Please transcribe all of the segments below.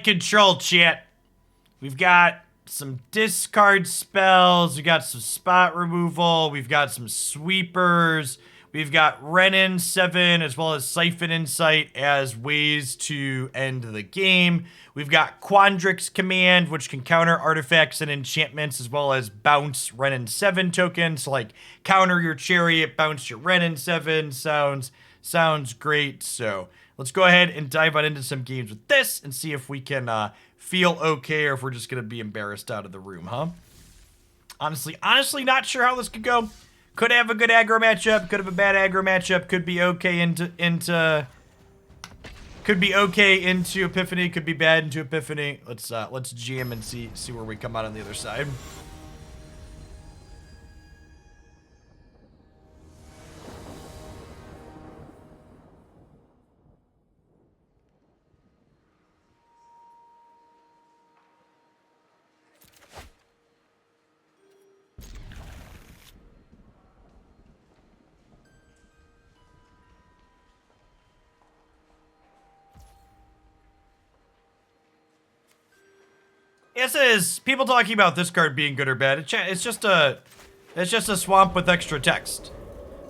Control, chat. We've got some discard spells. We've got some spot removal. We've got some sweepers. We've got Wrenn and Seven as well as Siphon Insight as ways to end the game. We've got Quandrix Command, which can counter artifacts and enchantments as well as bounce Wrenn and Seven tokens. So like counter your Chariot, bounce your Wrenn and Seven. Sounds great. So let's go ahead and dive on into some games with this and see if we can feel okay or if we're just going to be embarrassed out of the room, huh? Honestly not sure how this could go. Could have a good aggro matchup, could have a bad aggro matchup, could be okay into Epiphany, could be bad into Epiphany. Let's jam and see where we come out on the other side. This is people talking about this card being good or bad. It's just a swamp with extra text.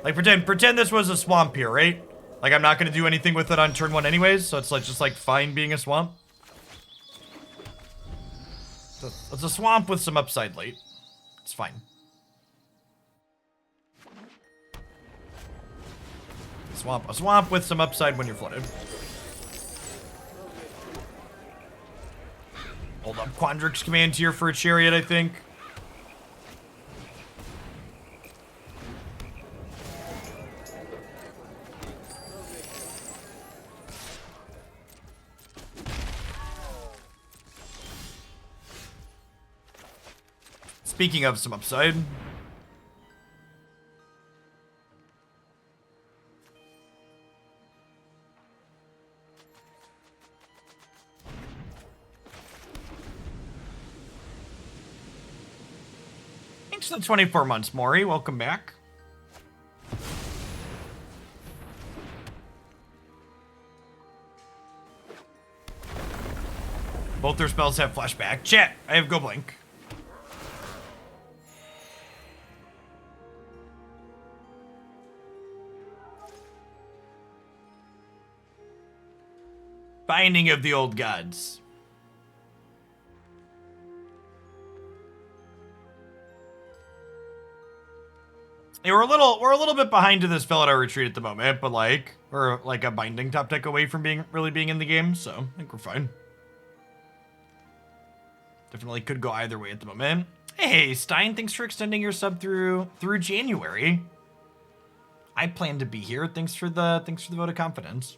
Like pretend this was a swamp here, right? Like I'm not gonna do anything with it on turn 1 anyways, so it's like just like fine being a swamp. It's a swamp with some upside late. It's fine. A swamp with some upside when you're flooded. Hold up, Quandrix Command here for a Chariot, I think. Speaking of some upside. Thanks for the 24 months, Maury. Welcome back. Both their spells have flashback. Chat, I have Go Blink. Binding of the Old Gods. Hey, we're a little bit behind to this Felidar retreat at the moment, but like we're like a binding top deck away from really being in the game, so I think we're fine. Definitely could go either way at the moment. Hey Stein, thanks for extending your sub through January. I plan to be here. Thanks for the vote of confidence.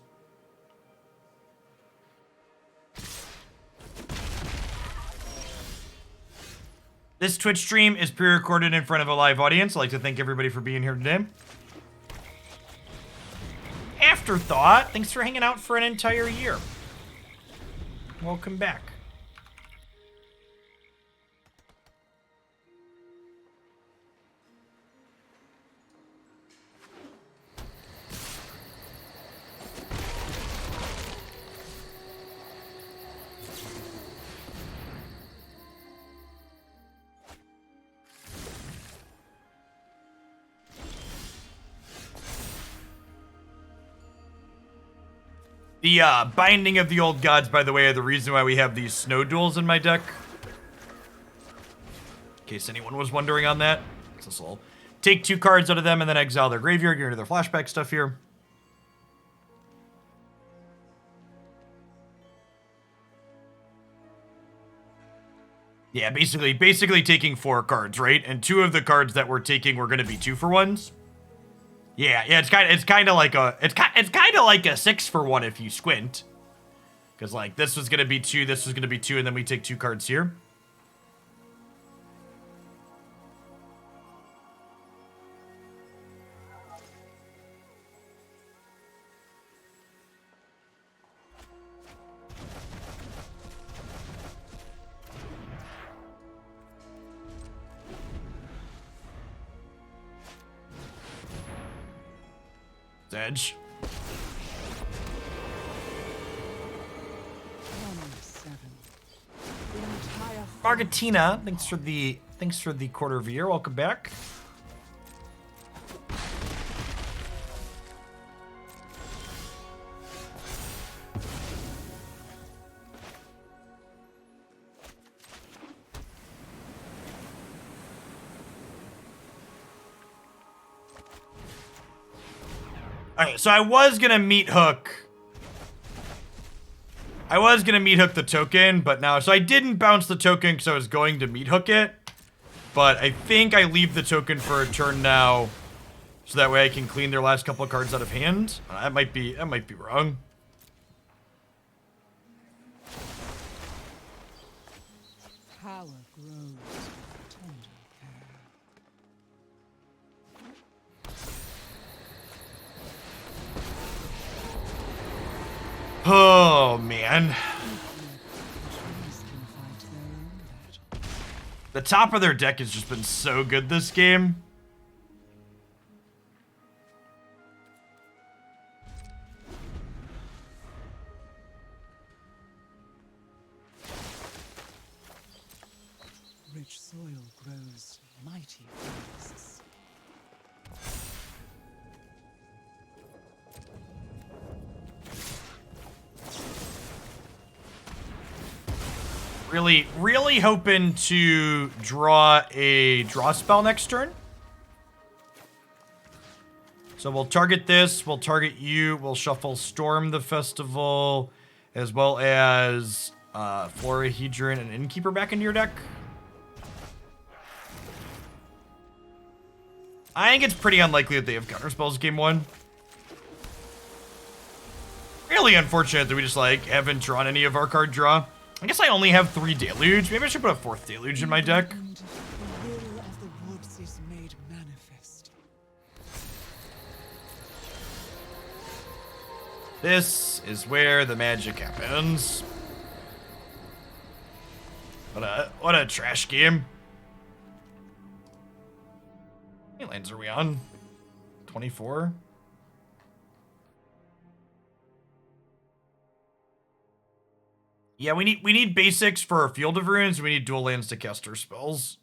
This Twitch stream is pre-recorded in front of a live audience. I'd like to thank everybody for being here today. Afterthought, thanks for hanging out for an entire year. Welcome back. The Binding of the Old Gods, by the way, are the reason why we have these snow duels in my deck. In case anyone was wondering on that. So I'll take 2 cards out of them and then exile their graveyard, get rid of their flashback stuff here. Yeah, basically taking 4 cards, right? And 2 of the cards that we're taking were going to be 2-for-1s. Yeah, it's kind of like a 6-for-1 if you squint, because like this was gonna be 2, this was gonna be 2, and then we take 2 cards here. Edge. Margatina, thanks for the quarter of a year. Welcome back. Alright, so I was gonna Meathook the token, but now, so I didn't bounce the token because I was going to Meathook it, but I think I leave the token for a turn now, so that way I can clean their last couple of cards out of hand. That might be wrong. Power grows with tender care. Oh, man. The top of their deck has just been so good this game. Rich soil grows mighty forests. Really hoping to draw a draw spell next turn. So we'll target this, we'll target you, we'll shuffle Storm the Festival, as well as Florahedron and Innkeeper back into your deck. I think it's pretty unlikely that they have counterspells game one. Really unfortunate that we just, like, haven't drawn any of our card draw. I guess I only have 3 Deluge. Maybe I should put a 4th Deluge in my deck. And the will of the woods is made manifest. This is where the magic happens. What a trash game. How many lands are we on? 24? Yeah, we need basics for our Field of Ruins. We need dual lands to cast our spells.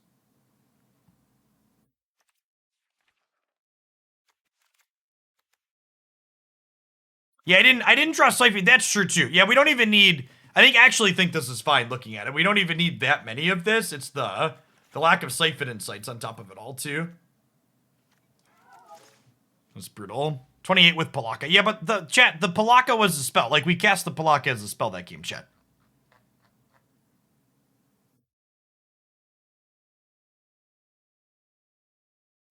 Yeah, I didn't draw Siphon. That's true too. Yeah, we don't even need. I actually think this is fine looking at it. We don't even need that many of this. It's the lack of Siphon Insights on top of it all too. That's brutal. 28 with Pelakka. Yeah, but the Pelakka was a spell. Like, we cast the Pelakka as a spell that game, chat.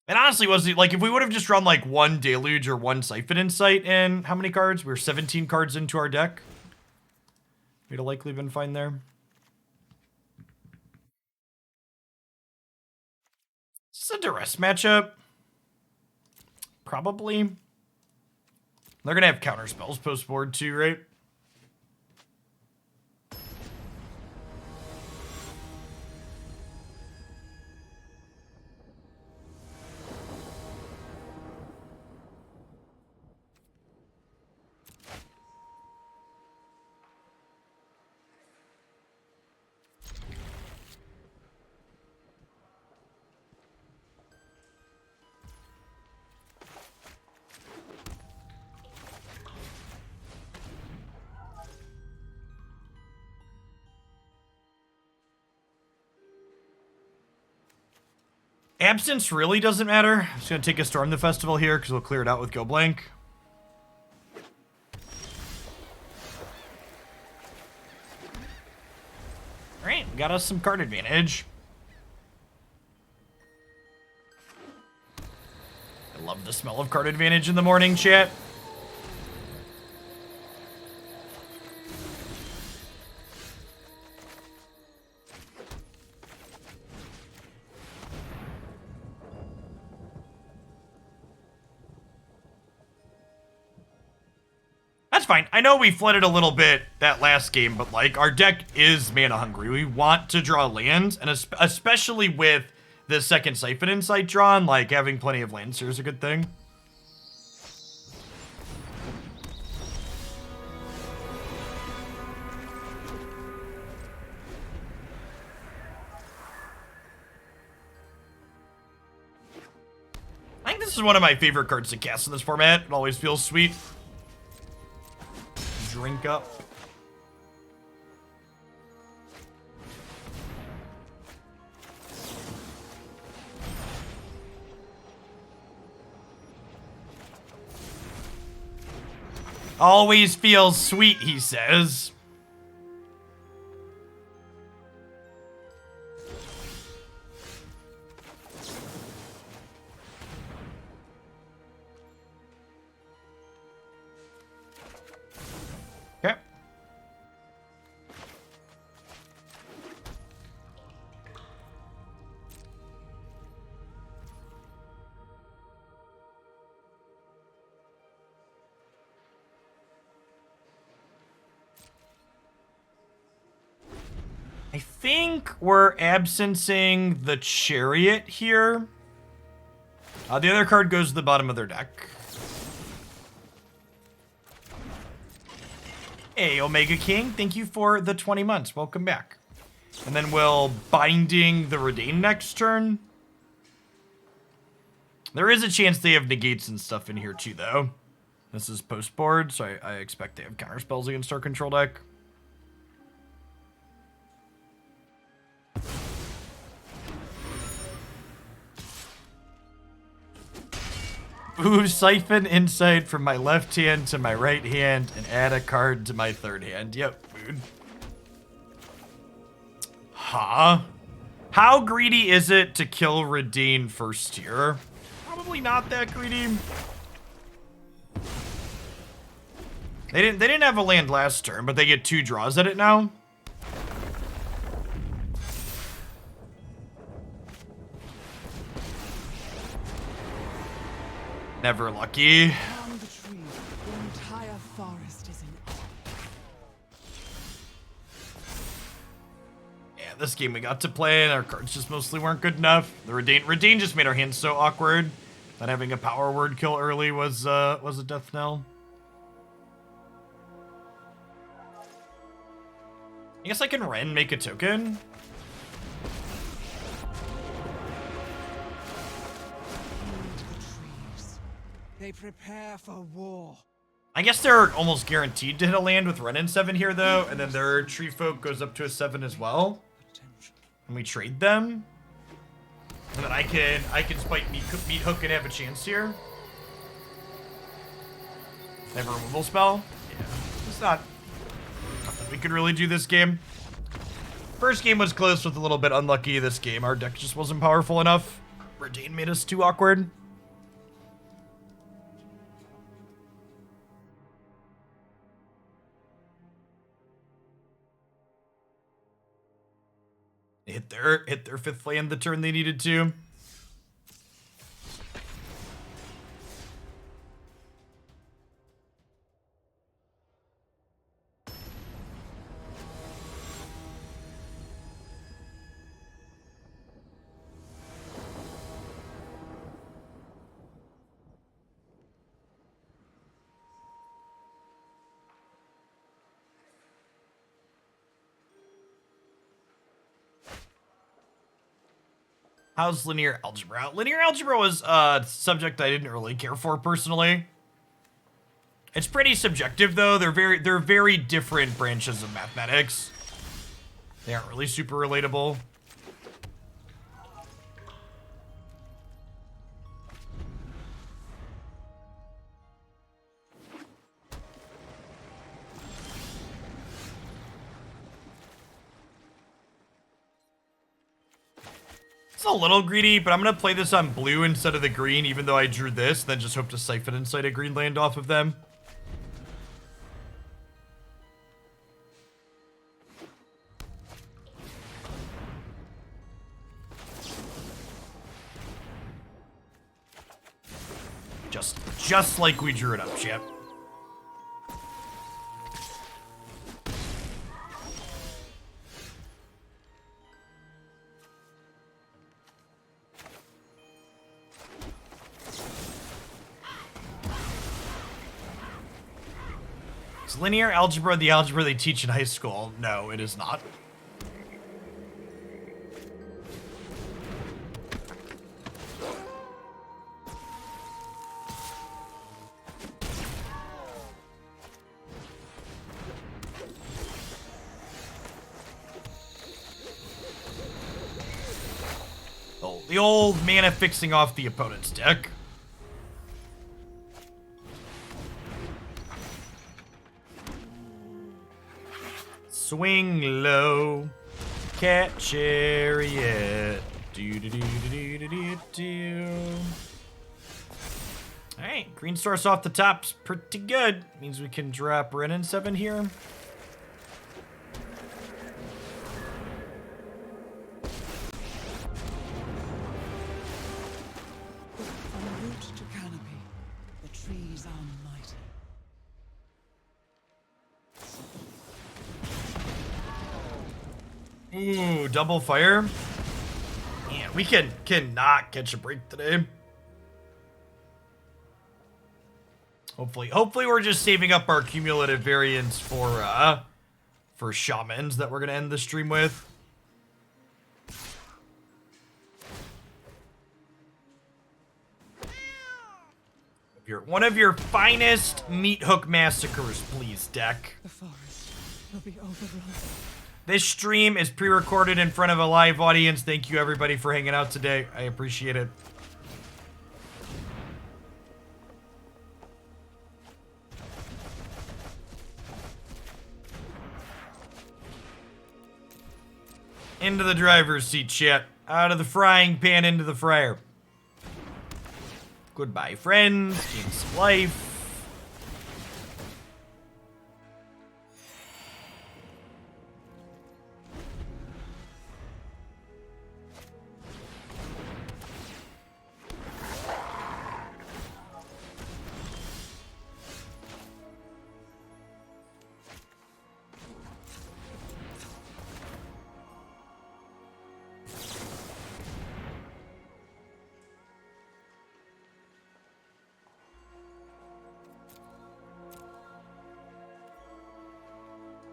And honestly, was it like if we would have just drawn like 1 Deluge or 1 Siphon Insight and how many cards? We were 17 cards into our deck. We'd have likely been fine there. Is this a Duress matchup? Probably. They're gonna have counter spells post board too, right? Absence really doesn't matter. I'm just going to take a Storm the Festival here because we'll clear it out with Go Blank. Alright, got us some card advantage. I love the smell of card advantage in the morning, chat. Fine. I know we flooded a little bit that last game, but like our deck is mana hungry. We want to draw lands, and especially with the second Siphon Insight drawn, like having plenty of lands here is a good thing. This is one of my favorite cards to cast in this format. It always feels sweet. Drink up. Always feels sweet, he says. Okay. I think we're absencing the Chariot here. The other card goes to the bottom of their deck. Hey, Omega King, thank you for the 20 months. Welcome back. And then we'll Binding the Redain next turn. There is a chance they have negates and stuff in here too, though. This is post board, so I expect they have counter spells against our control deck. Ooh, Siphon Insight from my left hand to my right hand and add a card to my third hand. Yep, dude. Huh? How greedy is it to kill Redain first tier? Probably not that greedy. They didn't have a land last turn, but they get 2 draws at it now. Never lucky. On the tree, the entire forest is in awe. Yeah, this game we got to play, and our cards just mostly weren't good enough. The Redain just made our hands so awkward that having a power word kill early was a death knell. I guess I can Wrenn make a token. They prepare for war. I guess they're almost guaranteed to hit a land with Wrenn and Seven here, though, and then their tree folk goes up to a 7 as well. And we trade them. And then I can spike Meathook and have a chance here. They have a removal spell. Yeah, it's not nothing we could really do this game. First game was close with a little bit unlucky. This game, our deck just wasn't powerful enough. Redain made us too awkward. Hit their 5th land the turn they needed to. How's linear algebra? Linear algebra was a subject I didn't really care for personally. It's pretty subjective though. They're very different branches of mathematics. They aren't really super relatable. It's a little greedy, but I'm going to play this on blue instead of the green, even though I drew this, then just hope to Siphon Insight a green land off of them. Just like we drew it up, champ. Is linear algebra the algebra they teach in high school? No, it is not. The old mana fixing off the opponent's deck. Swing low, cat chariot. Do do do do do do do. All right, green source off the top's pretty good. Means we can drop Wrenn and Seven here. En route to Canopy, the trees are mighty. Ooh, double fire. Man, we cannot catch a break today. Hopefully we're just saving up our cumulative variance for shamans that we're gonna end the stream with. One of your finest Meathook Massacres, please, deck. The forest will be overrun. This stream is pre-recorded in front of a live audience. Thank you, everybody, for hanging out today. I appreciate it. Into the driver's seat, chat. Out of the frying pan into the fryer. Goodbye, friends. Gain some life.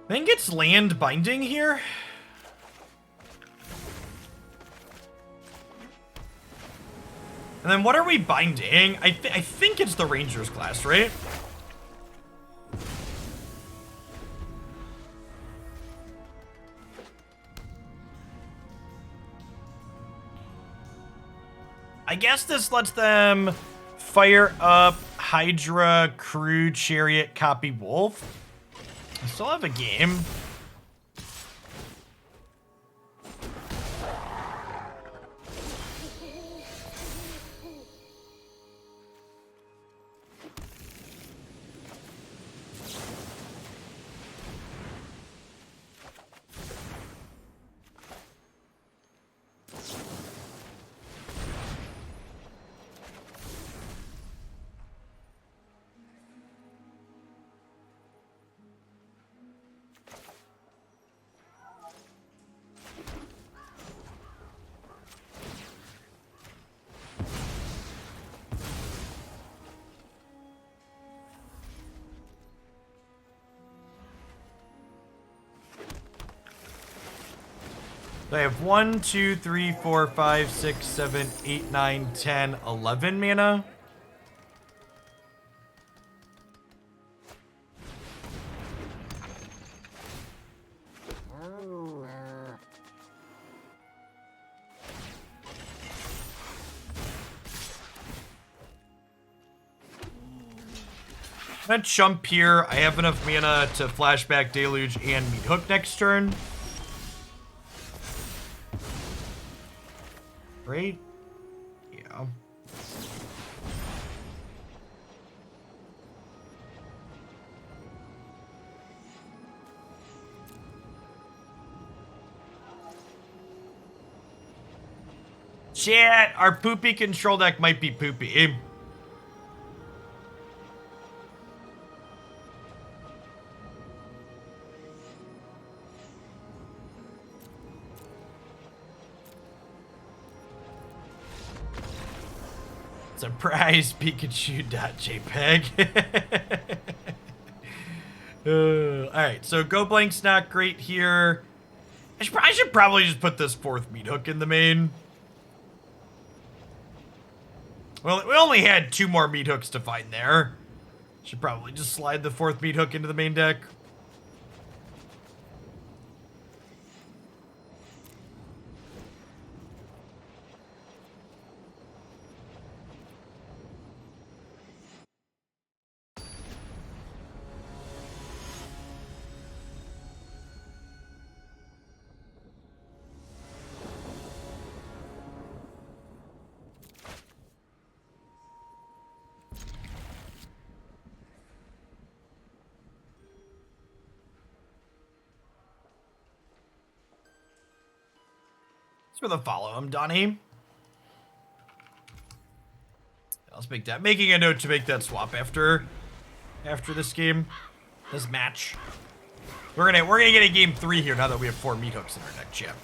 I think it's land binding here. And then what are we binding? I think it's the Ranger's class, right? I guess this lets them fire up Hydra, Crew, Chariot, copy Wolf. I still have a game. I have 1, 2, 3, 4, 5, 6, 7, 8, 9, 10, 11 mana. I'm gonna jump here. I have enough mana to Flashback Deluge and Meathook next turn. Right? Yeah. Chat, our poopy control deck might be poopy. Surprise Pikachu.jpg. Alright, so Go Blank's not great here. I should probably just put this fourth Meathook in the main. Well, we only had 2 more Meathooks to find there. Should probably just slide the fourth Meathook into the main deck. That's where the follow him, Donnie. Let's make that. Making a note to make that swap after this game, this match. We're gonna get a game 3 here now that we have 4 meat hooks in our deck, champ.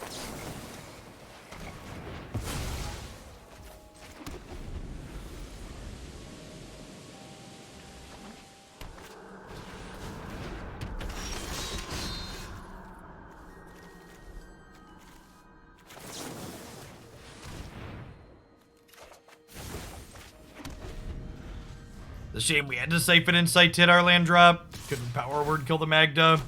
The shame we had to Siphon Insight to hit our land drop. Couldn't power word kill the Magda.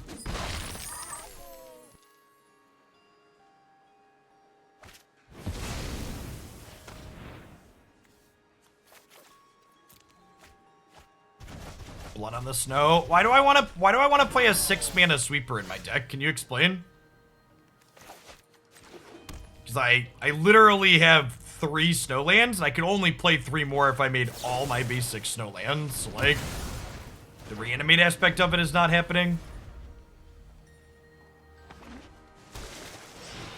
Blood on the Snow. Why do I want to play a 6-mana sweeper in my deck? Can you explain? Because I literally have 3 snow lands, and I can only play 3 more if I made all my basic snow lands. So, like, the reanimate aspect of it is not happening.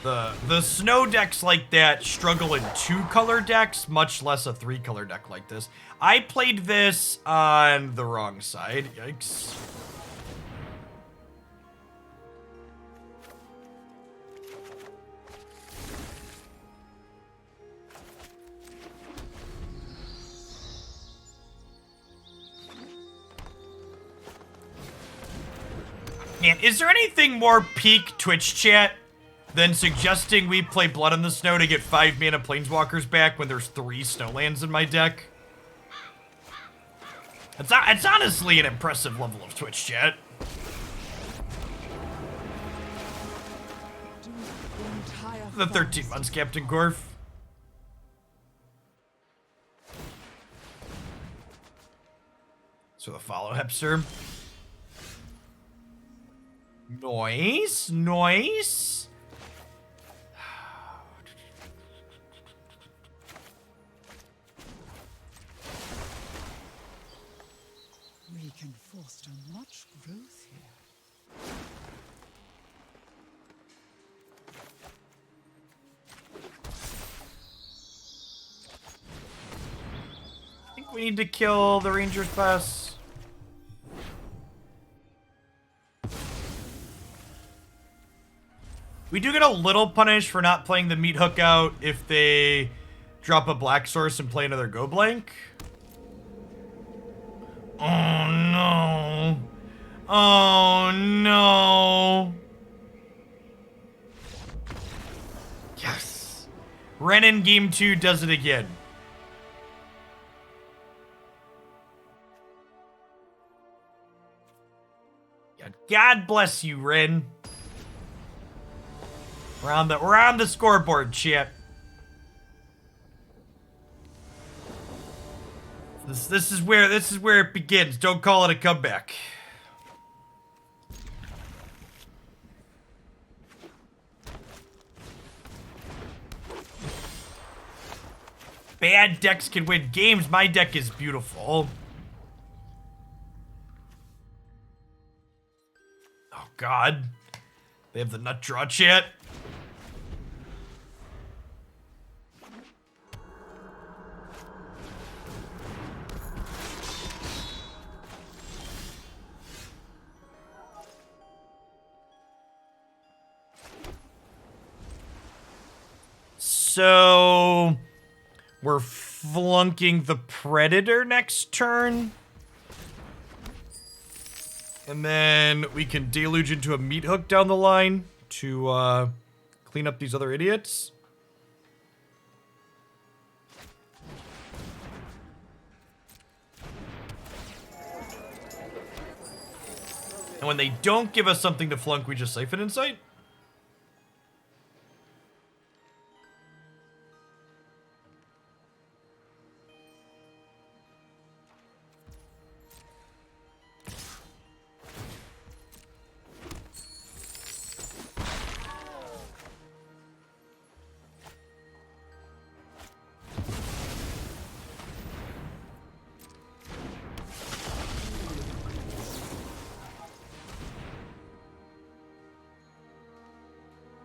The snow decks like that struggle in 2-color decks, much less a 3-color deck like this. I played this on the wrong side. Yikes. Man, is there anything more peak Twitch chat than suggesting we play Blood on the Snow to get 5 mana Planeswalkers back when there's 3 Snowlands in my deck? It's honestly an impressive level of Twitch chat. The 13 months, Captain Gorf. So the follow Hepster. Noise, noise. We can foster much growth here. I think we need to kill the Ranger's Pass. We do get a little punish for not playing the meat hook out if they drop a black source and play another go blank. Oh no. Oh no. Yes. Wrenn in game 2 does it again. God bless you, Wrenn. We're on the scoreboard, chat. This is where it begins. Don't call it a comeback. Bad decks can win games. My deck is beautiful. Oh God. They have the nut draw, chat. So we're flunking the Predator next turn. And then we can deluge into a meat hook down the line to clean up these other idiots. And when they don't give us something to flunk, we just Siphon Insight.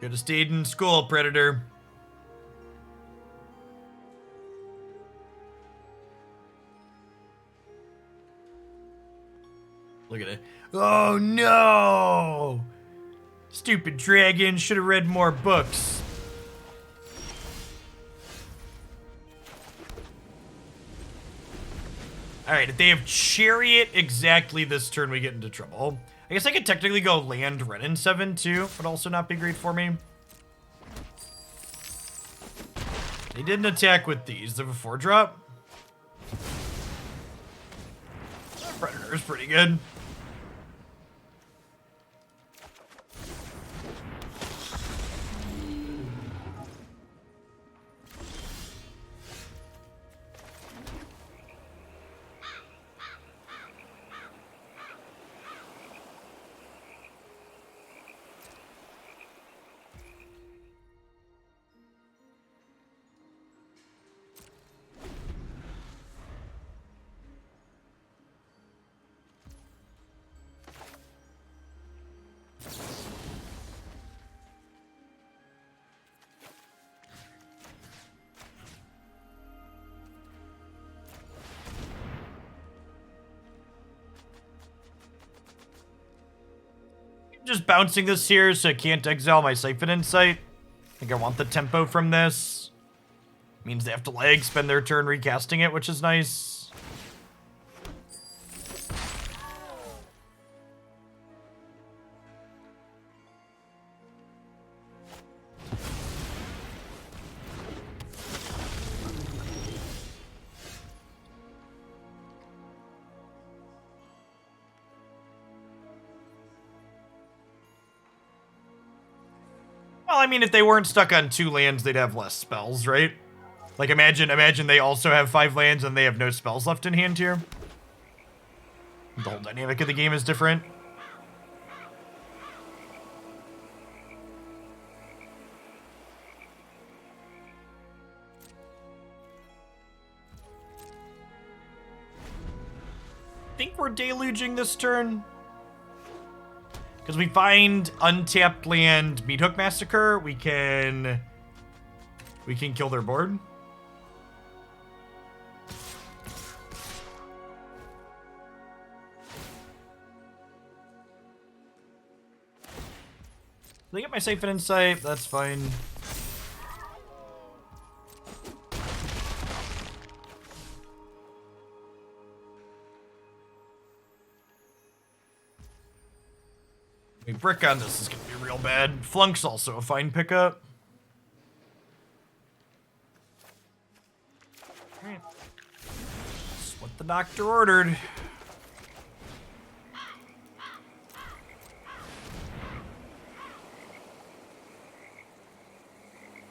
Could have stayed in school, Predator. Look at it. Oh no! Stupid dragon, should have read more books. Alright, if they have Chariot exactly this turn, we get into trouble. I guess I could technically go land Wrenn and Seven too, would also not be great for me. They didn't attack with these. They have a 4-drop. Predator's pretty good. Just bouncing this here so I can't exile my Siphon Insight. I think I want the tempo from this. Means they have to like spend their turn recasting it, which is nice. Well, I mean, if they weren't stuck on 2 lands, they'd have less spells, right? Like, imagine they also have 5 lands and they have no spells left in hand here. The whole dynamic of the game is different. I think we're deluging this turn. Because we find untapped land Meathook Massacre, we can kill their board. They get my Siphon Insight, that's fine. I mean, brick on this is gonna be real bad. Flunk's also a fine pickup. Alright. That's what the doctor ordered.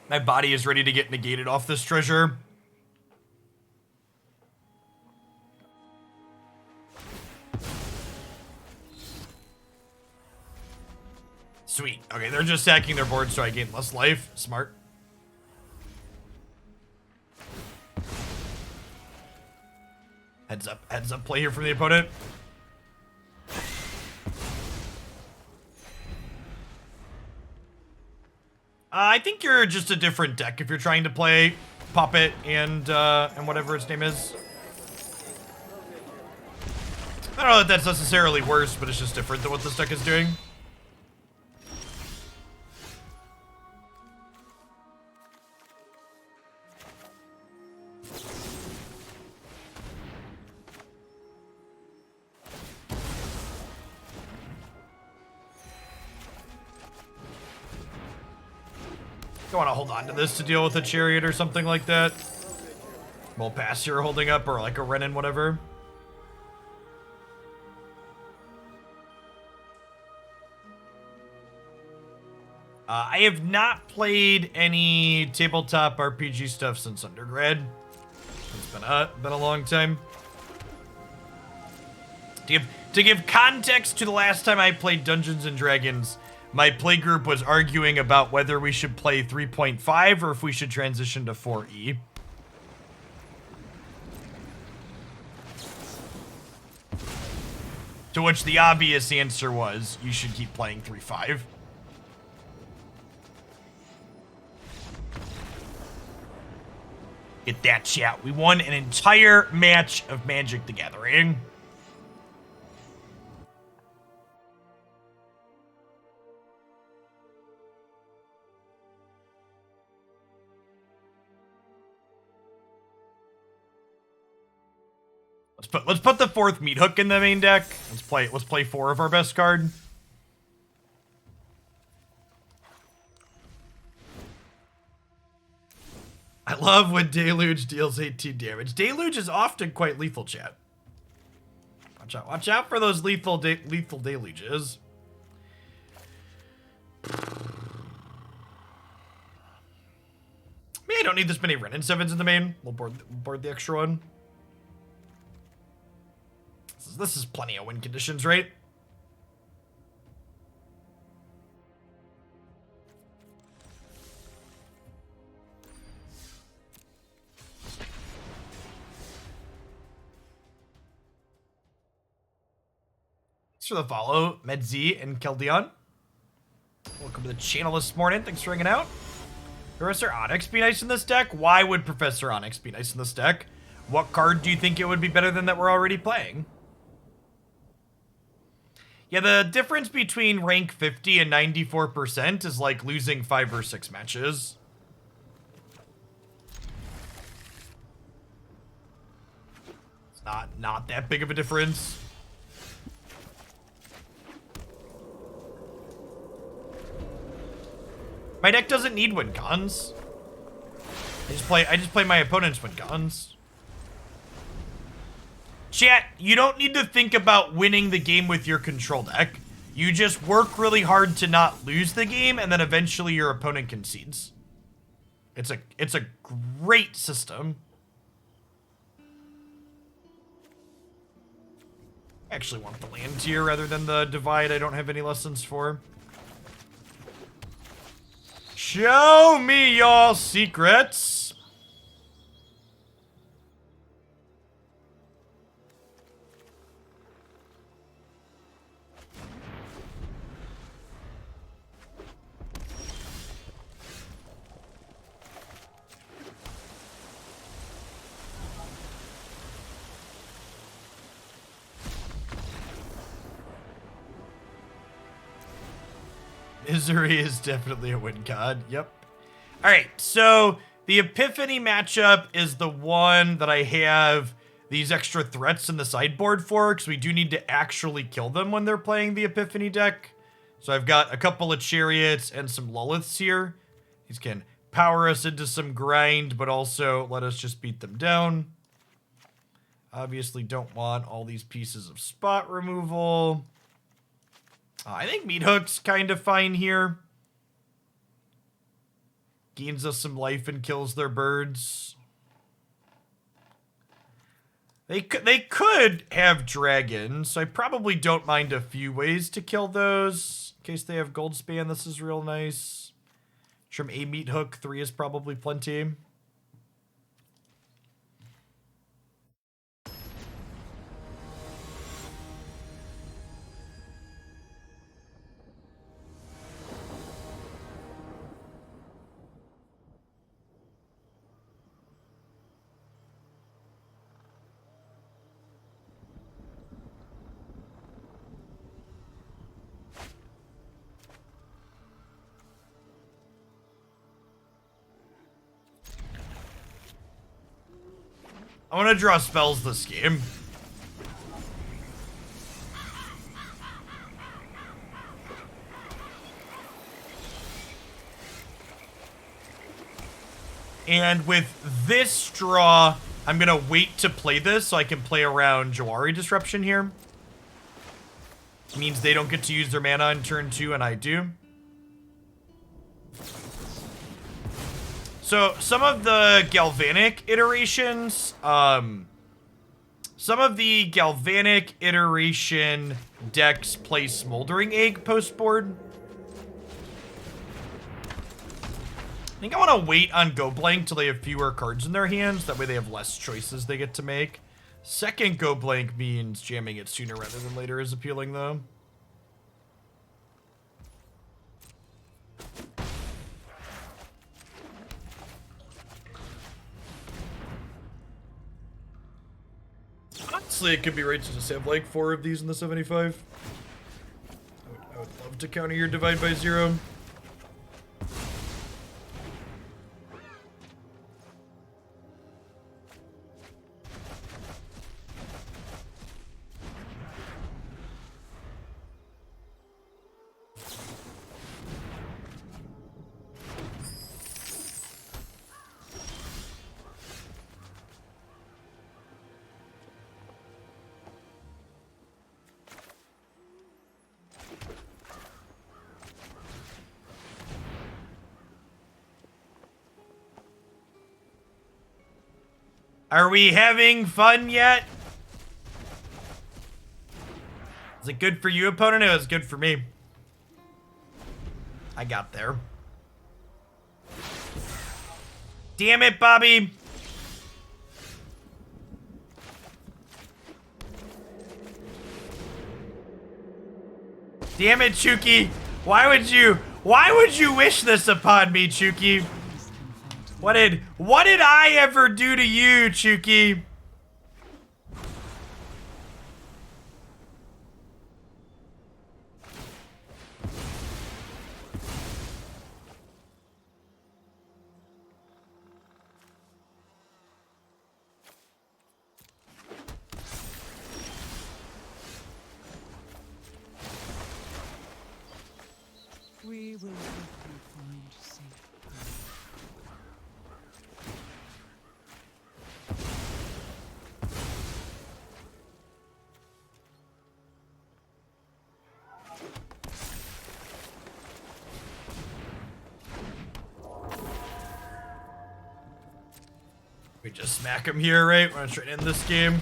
My body is ready to get negated off this treasure. Sweet. Okay, they're just sacking their board so I gain less life. Smart. Heads up play here from the opponent. I think you're just a different deck if you're trying to play Puppet and whatever its name is. I don't know that that's necessarily worse, but it's just different than what this deck is doing. Don't want to hold on to this to deal with a Chariot or something like that. We'll pass you're holding up, or like a Wrenn and whatever. I have not played any tabletop RPG stuff since undergrad. It's been a long time. To give context to the last time I played Dungeons and Dragons, my playgroup was arguing about whether we should play 3.5 or if we should transition to 4E. To which the obvious answer was, you should keep playing 3.5. Get that, chat. We won an entire match of Magic the Gathering. Let's put the 4th Meathook in the main deck. Let's play 4 of our best card. I love when Deluge deals 18 damage. Deluge is often quite lethal, chat. Watch out for those lethal deluges. Maybe I don't need this many Wrenn and Sevens in the main. We'll board the extra one. This is plenty of win conditions, right? Thanks for the follow, Medz and Keldion. Welcome to the channel this morning. Thanks for hanging out. Professor Onyx be nice in this deck? Why would Professor Onyx be nice in this deck? What card do you think it would be better than that we're already playing? Yeah, the difference between rank 50 and 94% is like losing 5 or 6 matches. It's not that big of a difference. My deck doesn't need win cons. I just play my opponent's win cons. Chat, you don't need to think about winning the game with your control deck. You just work really hard to not lose the game, and then eventually your opponent concedes. It's a great system. I actually want the land tier rather than the divide I don't have any lessons for. Show me your secrets. Misery is definitely a win card. Yep. All right, so the Epiphany matchup is the one that I have these extra threats in the sideboard for, because we do need to actually kill them when they're playing the Epiphany deck. So I've got a couple of Chariots and some Lolths here. These can power us into some grind, but also let us just beat them down. Obviously don't want all these pieces of spot removal. I think Meathook's kind of fine here. Gains us some life and kills their birds. They could have dragons, so I probably don't mind a few ways to kill those. In case they have gold span, this is real nice. From a Meathook, 3 is probably plenty. I want to draw spells this game. And with this draw, I'm going to wait to play this so I can play around Jawari Disruption here. It means they don't get to use their mana on turn 2 and I do. So, some of the Galvanic iterations, decks play Smoldering Egg post-board. I think I want to wait on Go Blank till they have fewer cards in their hands. That way they have less choices they get to make. Second Go Blank means jamming it sooner rather than later is appealing, though. Honestly, it could be right to just have like 4 of these in the 75. I would love to counter your divide by 0. Are we having fun yet? Is it good for you, opponent? It was good for me. I got there. Damn it, Bobby. Damn it, Chuki. Why would you wish this upon me, Chuki? What did I ever do to you, Chuki? We will help you find safe We just smack him here, right? We're gonna try to end this game.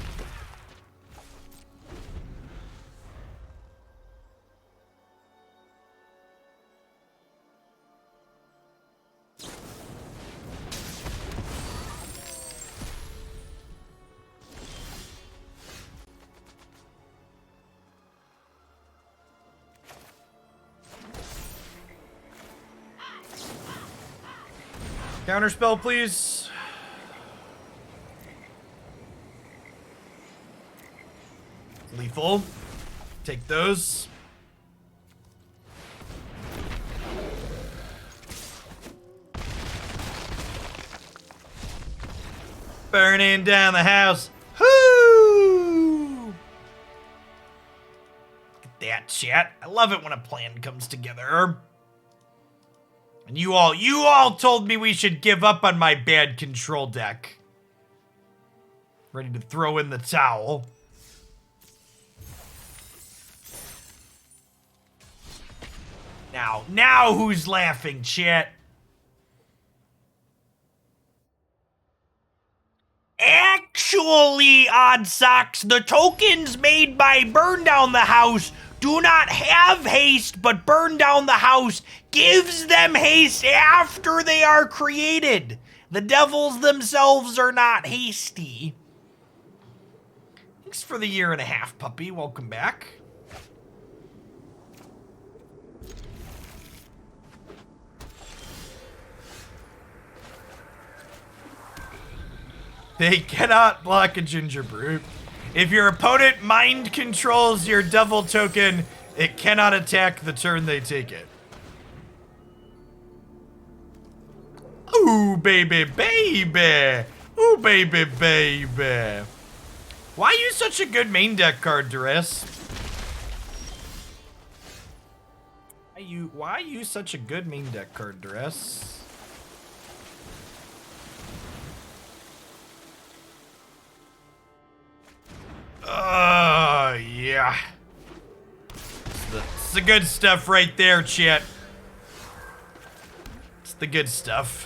Counterspell, please. Lethal. Take those. Burning down the house. Whoo! Look at that, chat. I love it when a plan comes together. And you all told me we should give up on my bad control deck. Ready to throw in the towel. Now who's laughing, chat? Actually, Odd Socks, the tokens made by Burn Down the House do not have haste, but Burn Down the House gives them haste after they are created. The devils themselves are not hasty. Thanks for the 1.5 years, puppy. Welcome back. They cannot block a ginger brute. If your opponent mind controls your devil token, it cannot attack the turn they take it. Ooh, baby, baby. Ooh, baby, baby. Why are you such a good main deck card, Duress? Why are you such a good main deck card, Duress? Yeah. It's the good stuff right there, chat. It's the good stuff.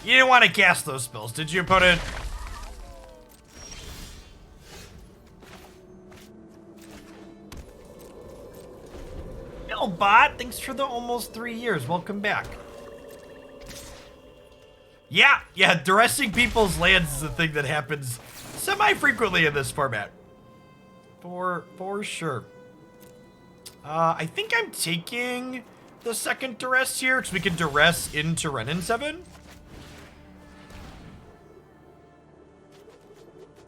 You didn't want to cast those spells, did you, opponent? No, bot. Thanks for the almost 3 years. Welcome back. Yeah, duressing people's lands is a thing that happens semi-frequently in this format. For sure. I think I'm taking the second duress here, because we can duress into Wrenn and Seven.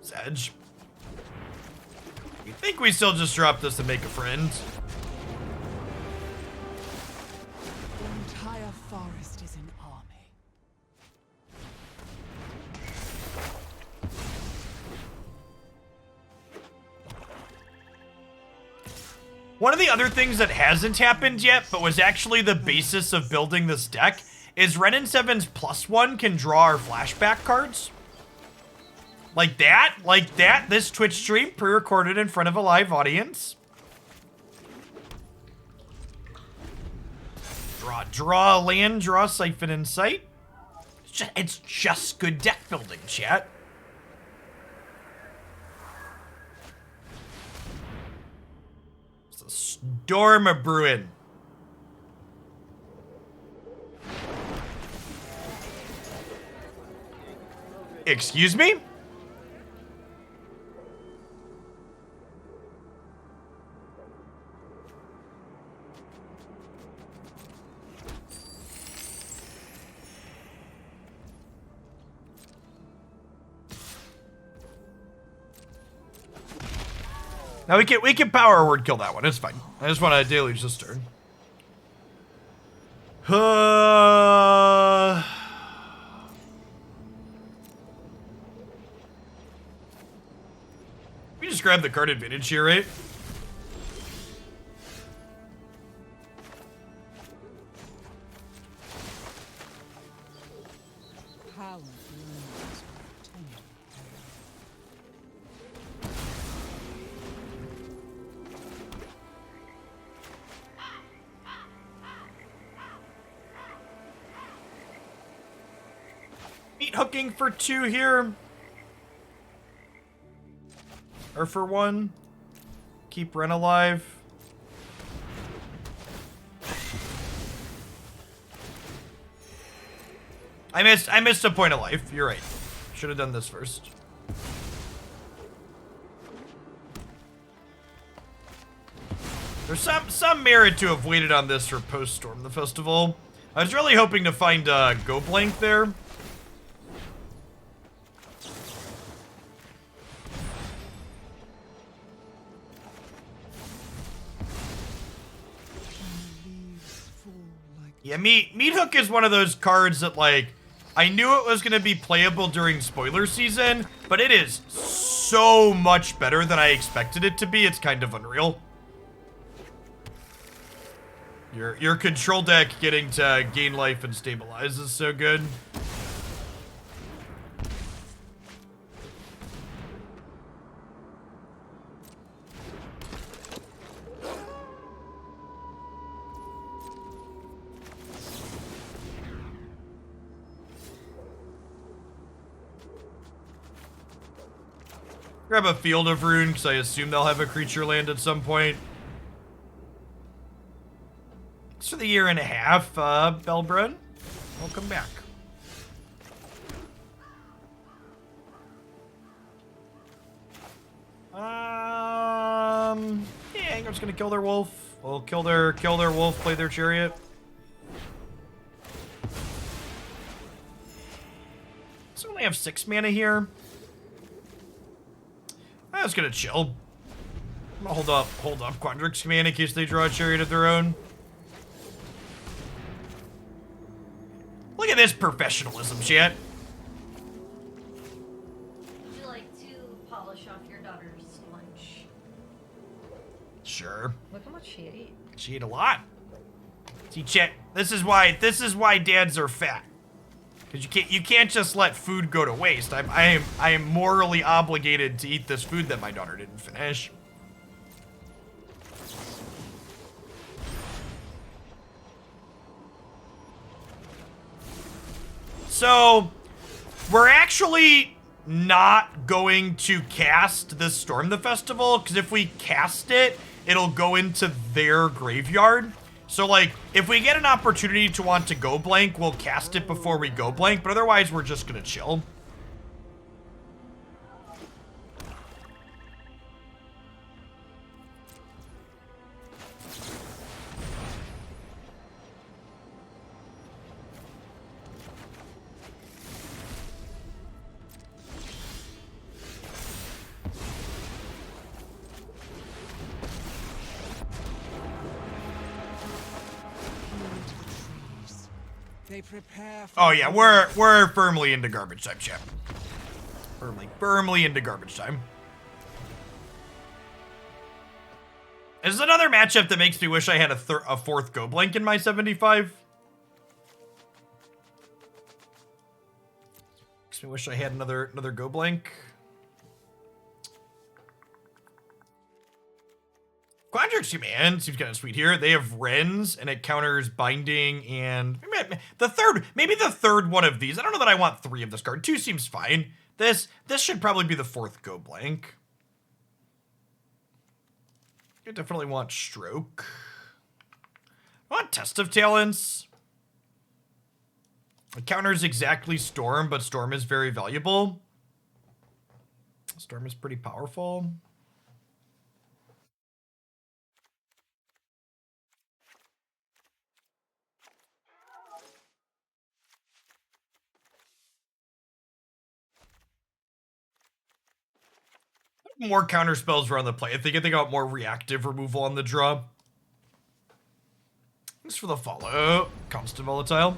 Sedge. You think we still just drop this and make a friend? The entire forest is an army. One of the other things that hasn't happened yet, but was actually the basis of building this deck, is Wrenn and Seven's +1 can draw our flashback cards. Like that, this Twitch stream pre-recorded in front of a live audience. Draw a land, draw Siphon Insight. It's just good deck building, chat. It's a storm of brewing. Excuse me? Now we can power word kill that one. It's fine. I just want to deluge this turn. We just grab the card advantage here, right? Power blooms eternal. Meat hooking for 2 here. Or for 1. Keep Wrenn alive. I missed a point of life. You're right. Should have done this first. There's some merit to have waited on this for post-Storm the Festival. I was really hoping to find Go Blank there. Yeah, Meathook is one of those cards that, like, I knew it was going to be playable during spoiler season, but it is so much better than I expected it to be. It's kind of unreal. Your control deck getting to gain life and stabilize is so good. Grab a Field of Ruin, because I assume they'll have a creature land at some point. It's for the 1.5 years, Belbrun. Welcome back. Yeah, I'm just gonna kill their wolf. We'll kill their wolf, play their chariot. So we only have 6 mana here. I was gonna chill. I'm gonna hold up Quandrix Command in case they draw a chariot of their own. Look at this professionalism, chat. Would you like to polish off your daughter's lunch? Sure. Look how much she ate. She ate a lot. See, chat. This is why dads are fat. Because you can't just let food go to waste. I am morally obligated to eat this food that my daughter didn't finish. So, we're actually not going to cast this Storm the Festival, because if we cast it, it'll go into their graveyard. So, like, if we get an opportunity to want to go blank, we'll cast it before we go blank, but otherwise we're just gonna chill. They prepare for Oh yeah, we're firmly into garbage time, chat. Firmly into garbage time. This is another matchup that makes me wish I had a 4th go blank in my 75. Makes me wish I had another go blank. Quandrix Command seems kind of sweet here. They have Wrens, and it counters Binding, and maybe the third one of these. I don't know that I want 3 of this card. 2 seems fine. This should probably be the 4th go blank. I definitely want Stroke. I want Test of Talents. It counters exactly Storm, but Storm is very valuable. Storm is pretty powerful. More counter spells were on the play. I think they got more reactive removal on the draw. Thanks for the follow. Constant Volatile.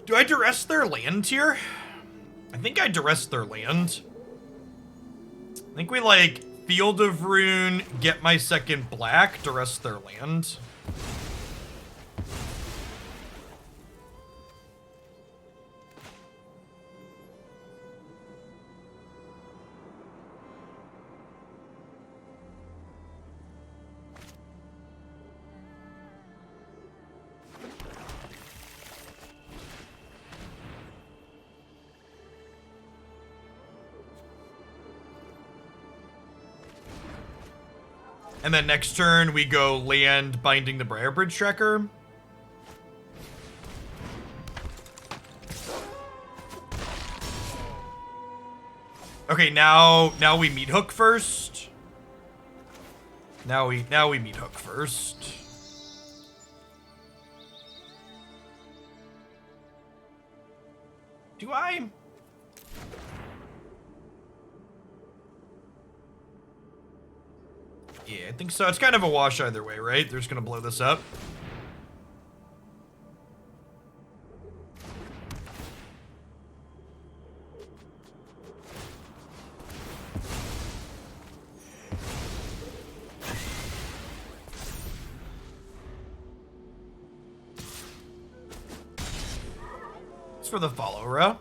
Do I duress their land here? I think I duress their land. I think we like Field of Rune, get my second black, duress their land. And then next turn, we go land Binding the Briarbridge Tracker. Okay, now we Meathook first. Now we Meathook first. Do I? Yeah, I think so. It's kind of a wash either way, right? They're just gonna blow this up. It's for the follower. Our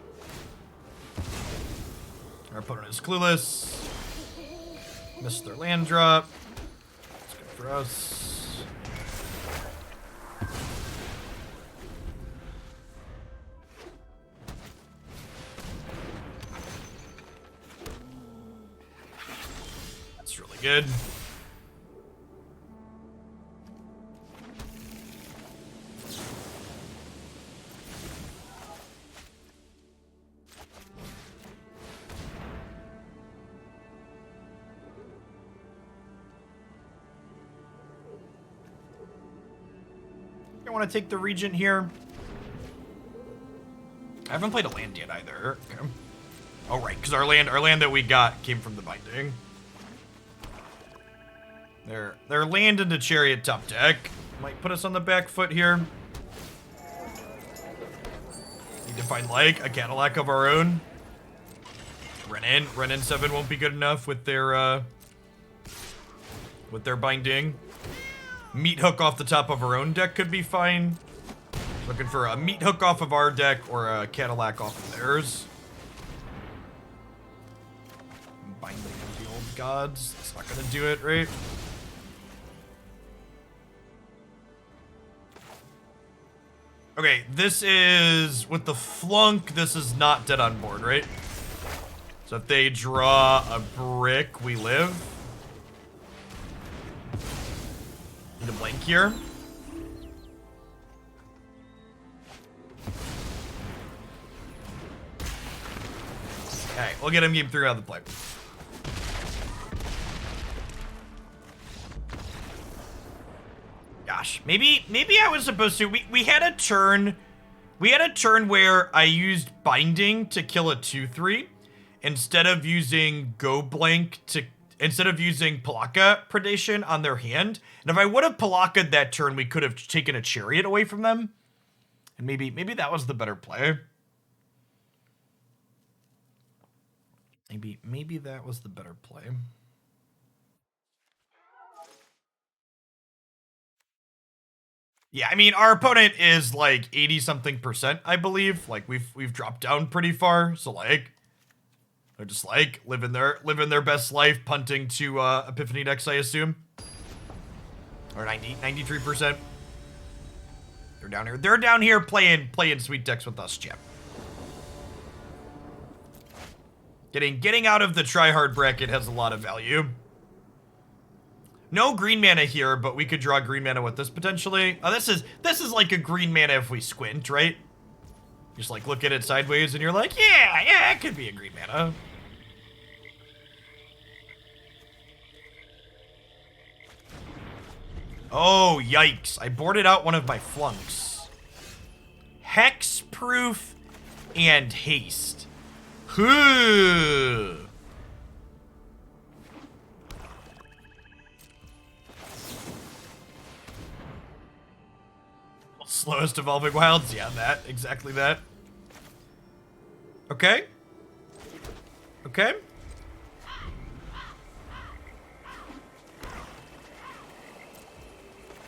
opponent is clueless. Missed their land drop. For us. That's really good. Want to take the Regent here. I haven't played a land yet either. Okay. Oh right, because our land that we got came from the Binding. Their land into Chariot top deck might put us on the back foot here. Need to find like a Cadillac of our own. Wrenn and Seven won't be good enough with their Binding. Meathook off the top of our own deck could be fine. Looking for a Meathook off of our deck or a Cadillac off of theirs. Binding of the Old Gods. It's not gonna do it, right? Okay, this is, with the Flunk, this is not dead on board, right? So if they draw a brick, we live. Need a blank here. Alright, we'll get him game 3 out of the play. Gosh, maybe I was supposed to. We had a turn. We had a turn where I used binding to kill a 2/3 instead of using go blank instead of using Pelakka Predation on their hand. And if I would have Pelakka'd that turn, we could have taken a Chariot away from them. And maybe that was the better play. Maybe that was the better play. Yeah, I mean, our opponent is like 80-something%, I believe. Like we've dropped down pretty far, so like they're just like living their best life, punting to Epiphany decks, I assume. Or 93%. They're down here. They're down here playing sweet decks with us, champ. Getting out of the try-hard bracket has a lot of value. No green mana here, but we could draw green mana with this potentially. Oh, this is like a green mana if we squint, right? Just like look at it sideways and you're like, yeah, it could be a green mana. Oh, yikes. I boarded out one of my flunks. Hexproof and haste. Huh. Slowest evolving wilds, yeah, exactly that. Okay. Okay.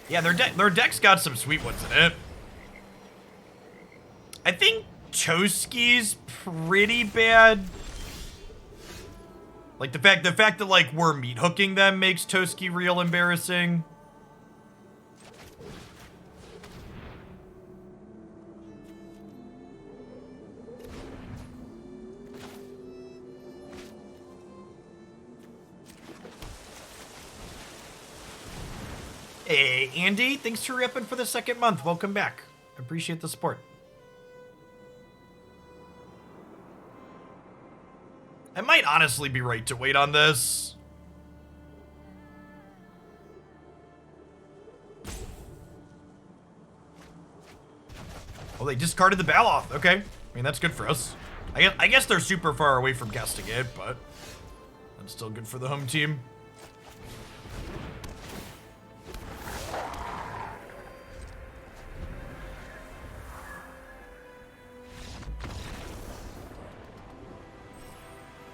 Yeah, their deck's got some sweet ones in it. I think Toski's pretty bad. Like the fact that like we're meat hooking them makes Toski real embarrassing. Hey, Andy, thanks for repping for the 2nd month. Welcome back. Appreciate the support. I might honestly be right to wait on this. Oh, they discarded the Baloth. Okay. I mean, that's good for us. I guess they're super far away from casting it, but that's still good for the home team.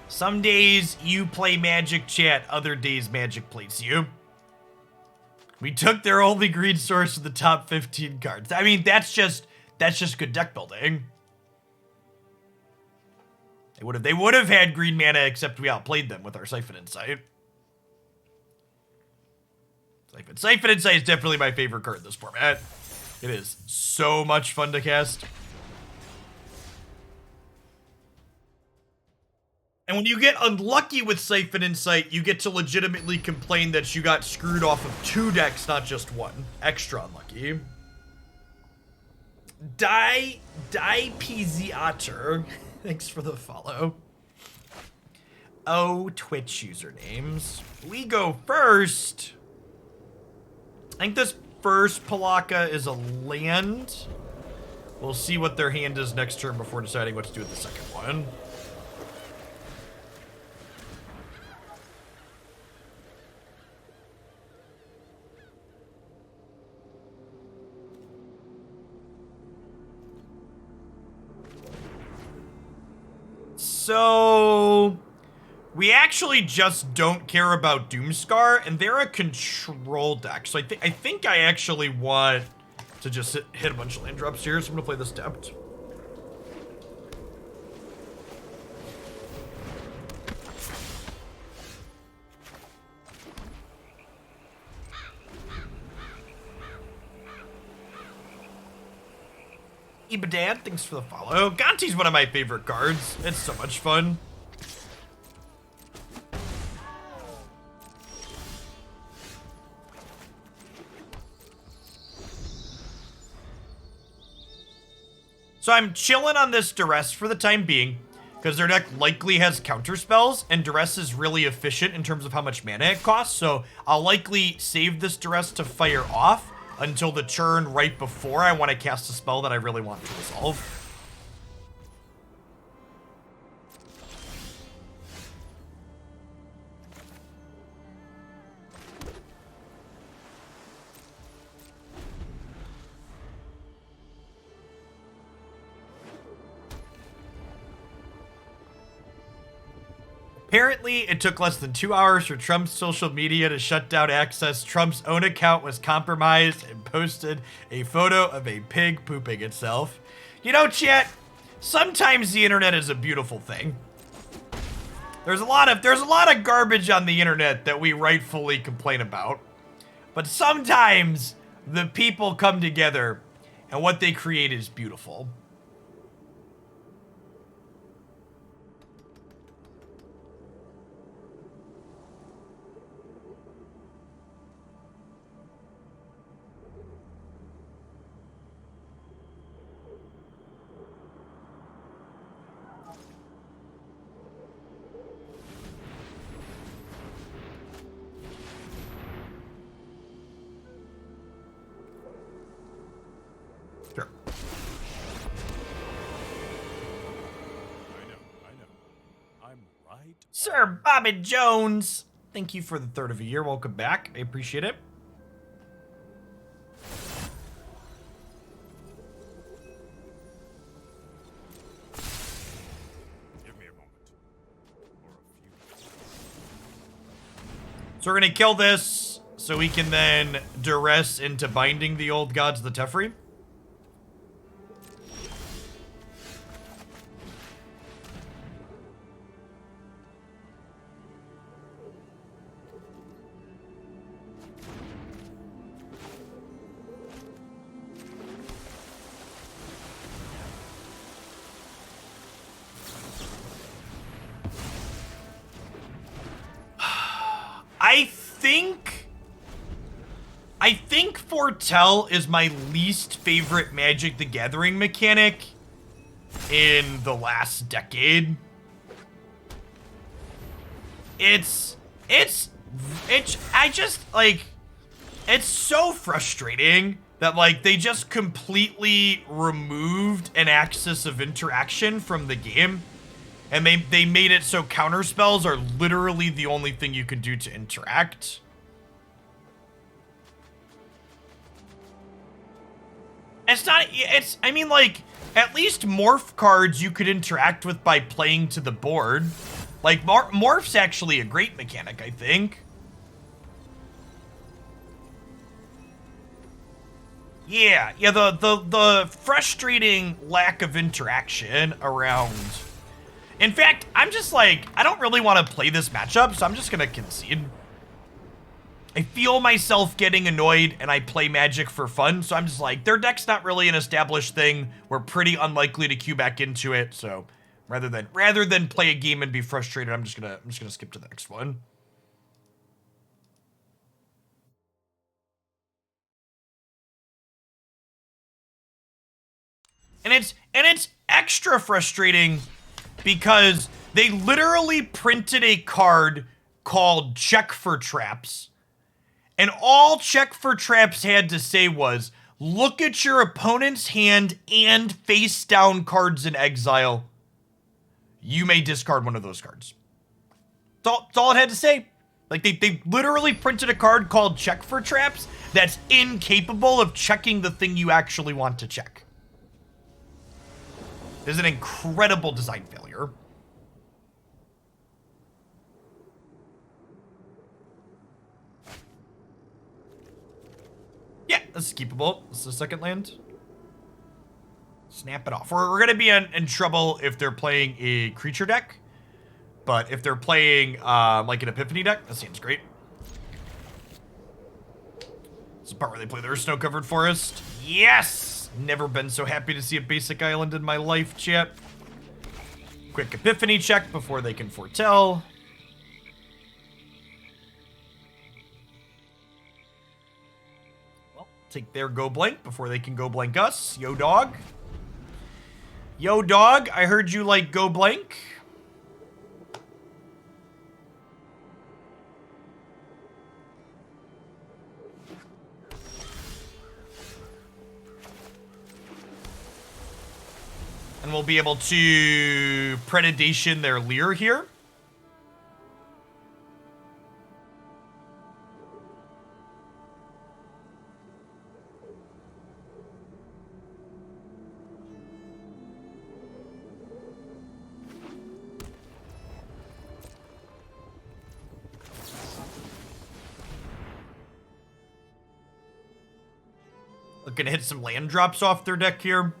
Some days you play Magic, chat. Other days Magic plays you. We took their only green source to the top 15 cards. I mean, that's just good deck building. They would have had green mana, except we outplayed them with our Siphon Insight. Siphon Insight is definitely my favorite card in this format. It is so much fun to cast. And when you get unlucky with Siphon Insight, you get to legitimately complain that you got screwed off of 2 decks, not just 1. Extra unlucky. Piziater. Thanks for the follow. Oh, Twitch usernames. We go first. I think this first Pelakka is a land. We'll see what their hand is next turn before deciding what to do with the second one. So we actually just don't care about Doomscar, and they're a control deck. So I think I actually want to just hit a bunch of land drops here. So I'm gonna play this Stepped. Ibadad, thanks for the follow. Gonti's one of my favorite cards. It's so much fun. So I'm chilling on this Duress for the time being, because their deck likely has counter spells, and Duress is really efficient in terms of how much mana it costs, so I'll likely save this Duress to fire off until the turn right before I want to cast a spell that I really want to resolve. Apparently, it took less than 2 hours for Trump's social media to shut down access. Trump's own account was compromised and posted a photo of a pig pooping itself. You know, chat, sometimes the internet is a beautiful thing. There's a lot of garbage on the internet that we rightfully complain about. But sometimes the people come together and what they create is beautiful. Sure. I know. I'm right. Sir Bobby Jones, thank you for the third of a year. Welcome back. I appreciate it. Give me a moment. Or a few. So we're gonna kill this so we can then duress into binding the old gods of the Teferi. I think Foretell is my least favorite Magic the Gathering mechanic in the last decade. It's so frustrating that, like, they just completely removed an axis of interaction from the game. And they made it so counterspells are literally the only thing you can do to interact. I mean, like, at least morph cards you could interact with by playing to the board. Like, morph's actually a great mechanic, I think. Yeah, the frustrating lack of interaction around. In fact, I'm just like, I don't really want to play this matchup, so I'm just gonna concede. I feel myself getting annoyed, and I play Magic for fun, so I'm just like, their deck's not really an established thing. We're pretty unlikely to queue back into it, so rather than play a game and be frustrated, I'm just gonna skip to the next one. And it's extra frustrating because they literally printed a card called Check for Traps. And all Check for Traps had to say was, look at your opponent's hand and face down cards in exile. You may discard one of those cards. That's all it had to say. Like, they literally printed a card called Check for Traps that's incapable of checking the thing you actually want to check. It's an incredible design failure. Yeah, this is keepable. This is the second land. Snap it off. We're going to be in trouble if they're playing a creature deck. But if they're playing like an Epiphany deck, that seems great. This is the part where they play their snow-covered forest. Yes! Never been so happy to see a basic island in my life, chat. Quick Epiphany check before they can foretell. Well, take their go blank before they can go blank us. Yo, dog. Yo, dog, I heard you like go blank. And we'll be able to Predation their Leer here. Looking to hit some land drops off their deck here.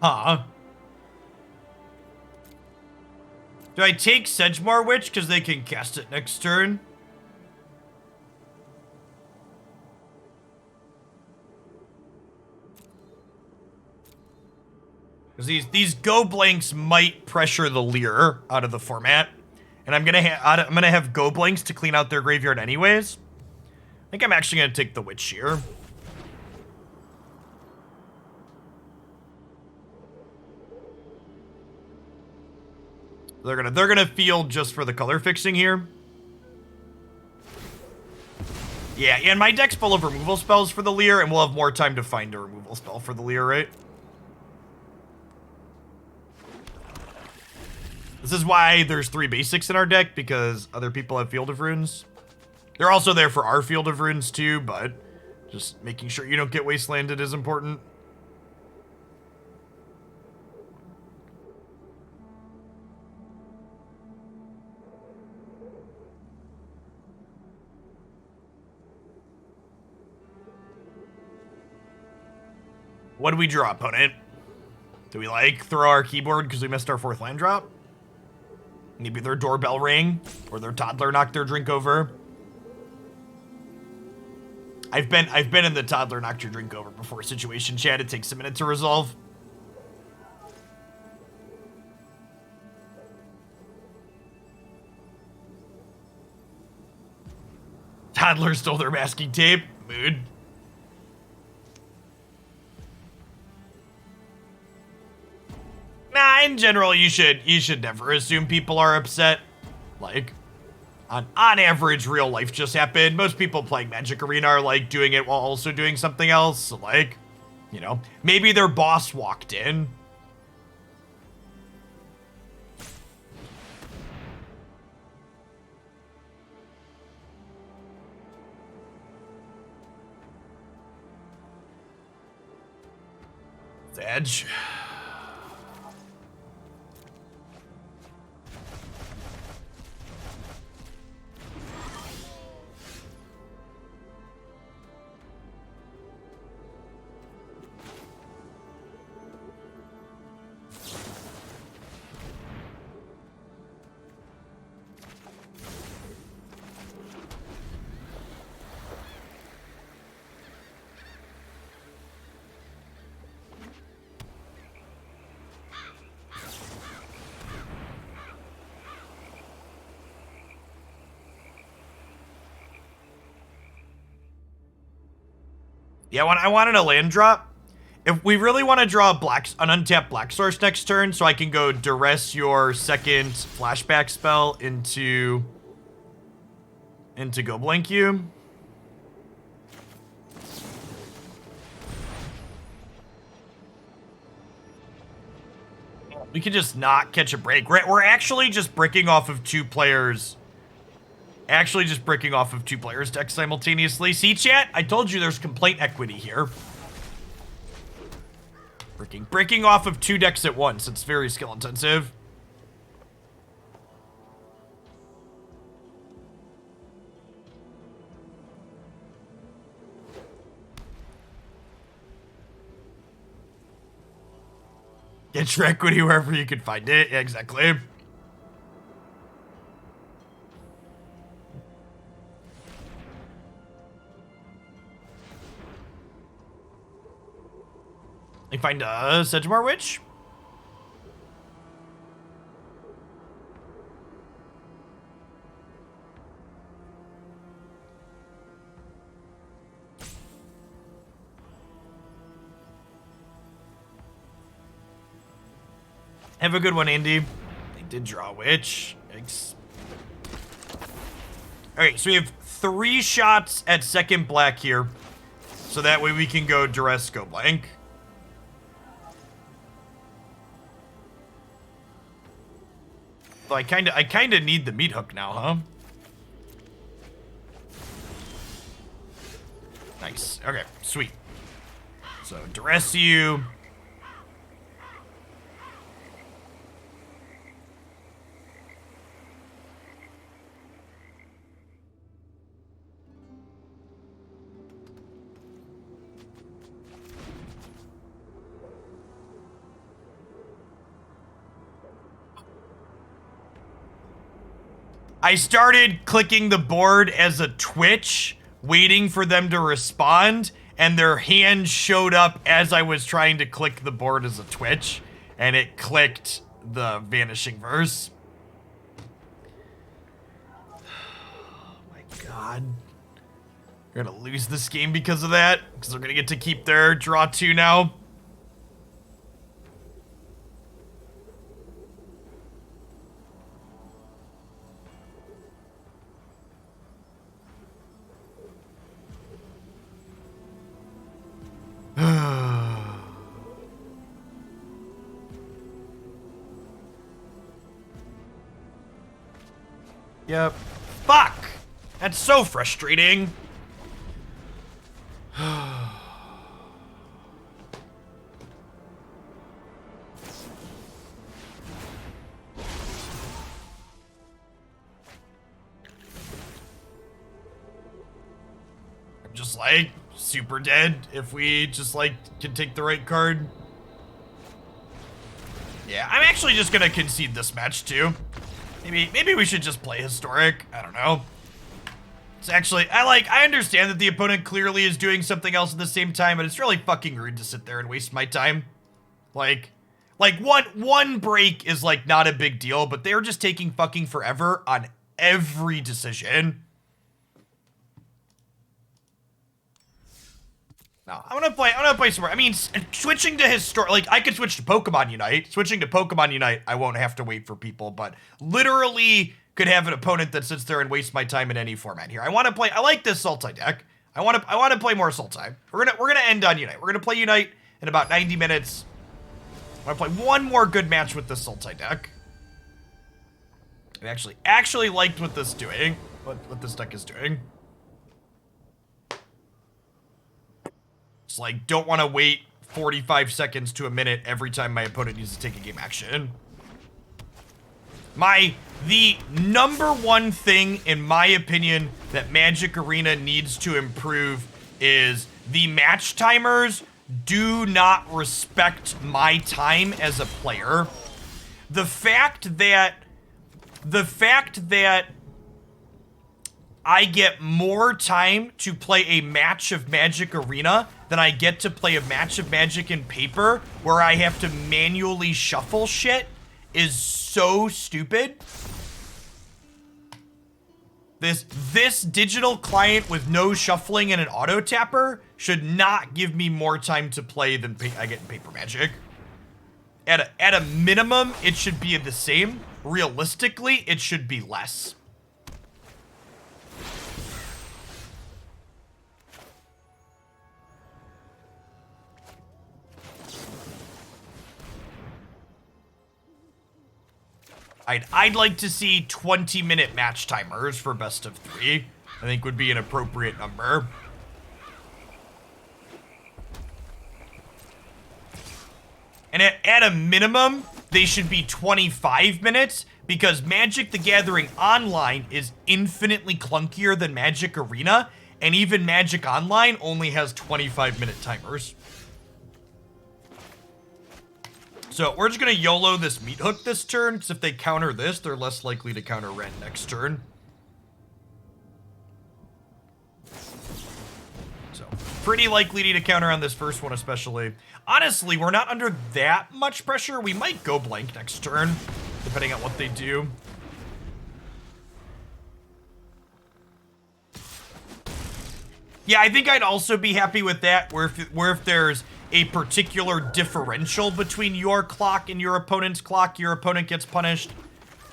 Huh. Do I take Sedgemoor Witch because they can cast it next turn? Because these go blanks might pressure the Leer out of the format, and I'm gonna have go blanks to clean out their graveyard anyways. I think I'm actually gonna take the Witch here. They're gonna field just for the color fixing here. Yeah, and my deck's full of removal spells for the Leer, and we'll have more time to find a removal spell for the Leer, right? This is why there's 3 basics in our deck, because other people have Field of Runes. They're also there for our Field of Runes too, but just making sure you don't get wastelanded is important. What do we draw, opponent? Do we, like, throw our keyboard because we missed our 4th land drop? Maybe their doorbell ring, or their toddler knocked their drink over. I've been in the toddler knocked your drink over before situation, chat. It takes a minute to resolve. Toddler stole their masking tape. Mood. Nah, in general, you should never assume people are upset. Like, on average, real life just happened. Most people playing Magic Arena are, like, doing it while also doing something else. So, like, you know, maybe their boss walked in. It's Edge. Yeah, I wanted a land drop. If we really want to draw an untapped black source next turn, so I can go Duress your 2nd flashback spell into go blank you. We could just not catch a break. We're actually just breaking off of 2 players Actually just breaking off of 2 players' decks simultaneously. See, chat? I told you there's complaint equity here. Breaking off of 2 decks at once. It's very skill intensive. Get your equity wherever you can find it. Yeah, exactly. I find a Sideboard Witch. Have a good one, Andy. They did draw a witch. Thanks. Alright, so we have 3 shots at second black here. So that way we can go Duress, go blank. So I kinda need the Meathook now, huh? Nice. Okay, sweet. So Duress you. I started clicking the board as a Twitch, waiting for them to respond, and their hand showed up as I was trying to click the board as a Twitch, and it clicked the Vanishing Verse. Oh my god. We're gonna lose this game because of that, because they're gonna get to keep their draw 2 now. Yep. Fuck! That's so frustrating. I'm just like super dead if we just like can take the right card. Yeah, I'm actually just gonna concede this match too. Maybe we should just play Historic. I don't know. It's actually, I understand that the opponent clearly is doing something else at the same time, but it's really fucking rude to sit there and waste my time. Like one break is like not a big deal, but they're just taking fucking forever on every decision. No, I'm gonna play some more. I mean, switching to Historic, like, I could switch to Pokemon Unite. Switching to Pokemon Unite, I won't have to wait for people, but literally could have an opponent that sits there and wastes my time in any format here. I like this Sultai deck. I wanna play more Sultai. We're gonna end on Unite. We're gonna play Unite in about 90 minutes. I wanna play one more good match with this Sultai deck. I actually liked what this doing, what this deck is doing. Like, don't want to wait 45 seconds to a minute every time my opponent needs to take a game action. The number one thing, in my opinion, that Magic Arena needs to improve is the match timers do not respect my time as a player. The fact that I get more time to play a match of Magic Arena than I get to play a match of Magic in paper, where I have to manually shuffle shit, is so stupid. This digital client with no shuffling and an auto tapper should not give me more time to play than I get in paper Magic. At a minimum, it should be the same. Realistically, it should be less. I'd like to see 20-minute match timers for best of 3. I think would be an appropriate number. And at a minimum, they should be 25 minutes because Magic the Gathering Online is infinitely clunkier than Magic Arena, and even Magic Online only has 25-minute timers. So we're just gonna YOLO this Meathook this turn, because if they counter this, they're less likely to counter Wrenn next turn. So, pretty likely to counter on this first one especially. Honestly, we're not under that much pressure. We might go blank next turn, depending on what they do. Yeah, I think I'd also be happy with that, where if there's a particular differential between your clock and your opponent's clock, your opponent gets punished.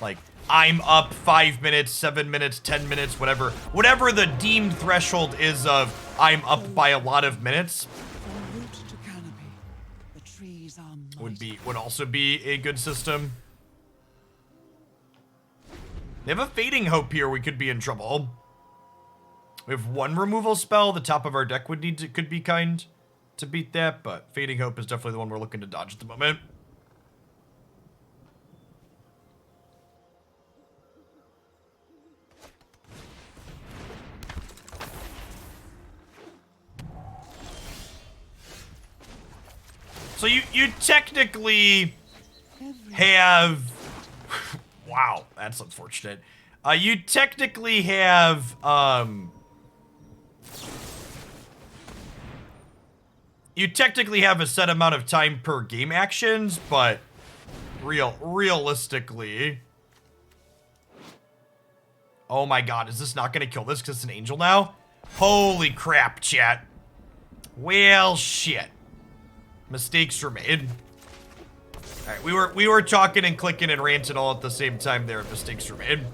Like, I'm up 5 minutes, 7 minutes, 10 minutes, whatever. Whatever the deemed threshold is of I'm up by a lot of minutes From root to canopy, the trees are mighty. would also be a good system. They have a Fading Hope here, we could be in trouble. We have one removal spell, the top of our deck could be kind to beat that, but Fading Hope is definitely the one we're looking to dodge at the moment. So you technically have... Wow, that's unfortunate. You technically have, you technically have a set amount of time per game actions, but realistically... Oh my god, is this not gonna kill this because it's an angel now? Holy crap, chat. Well, shit. Mistakes were made. Alright, we were talking and clicking and ranting all at the same time there, and mistakes were made.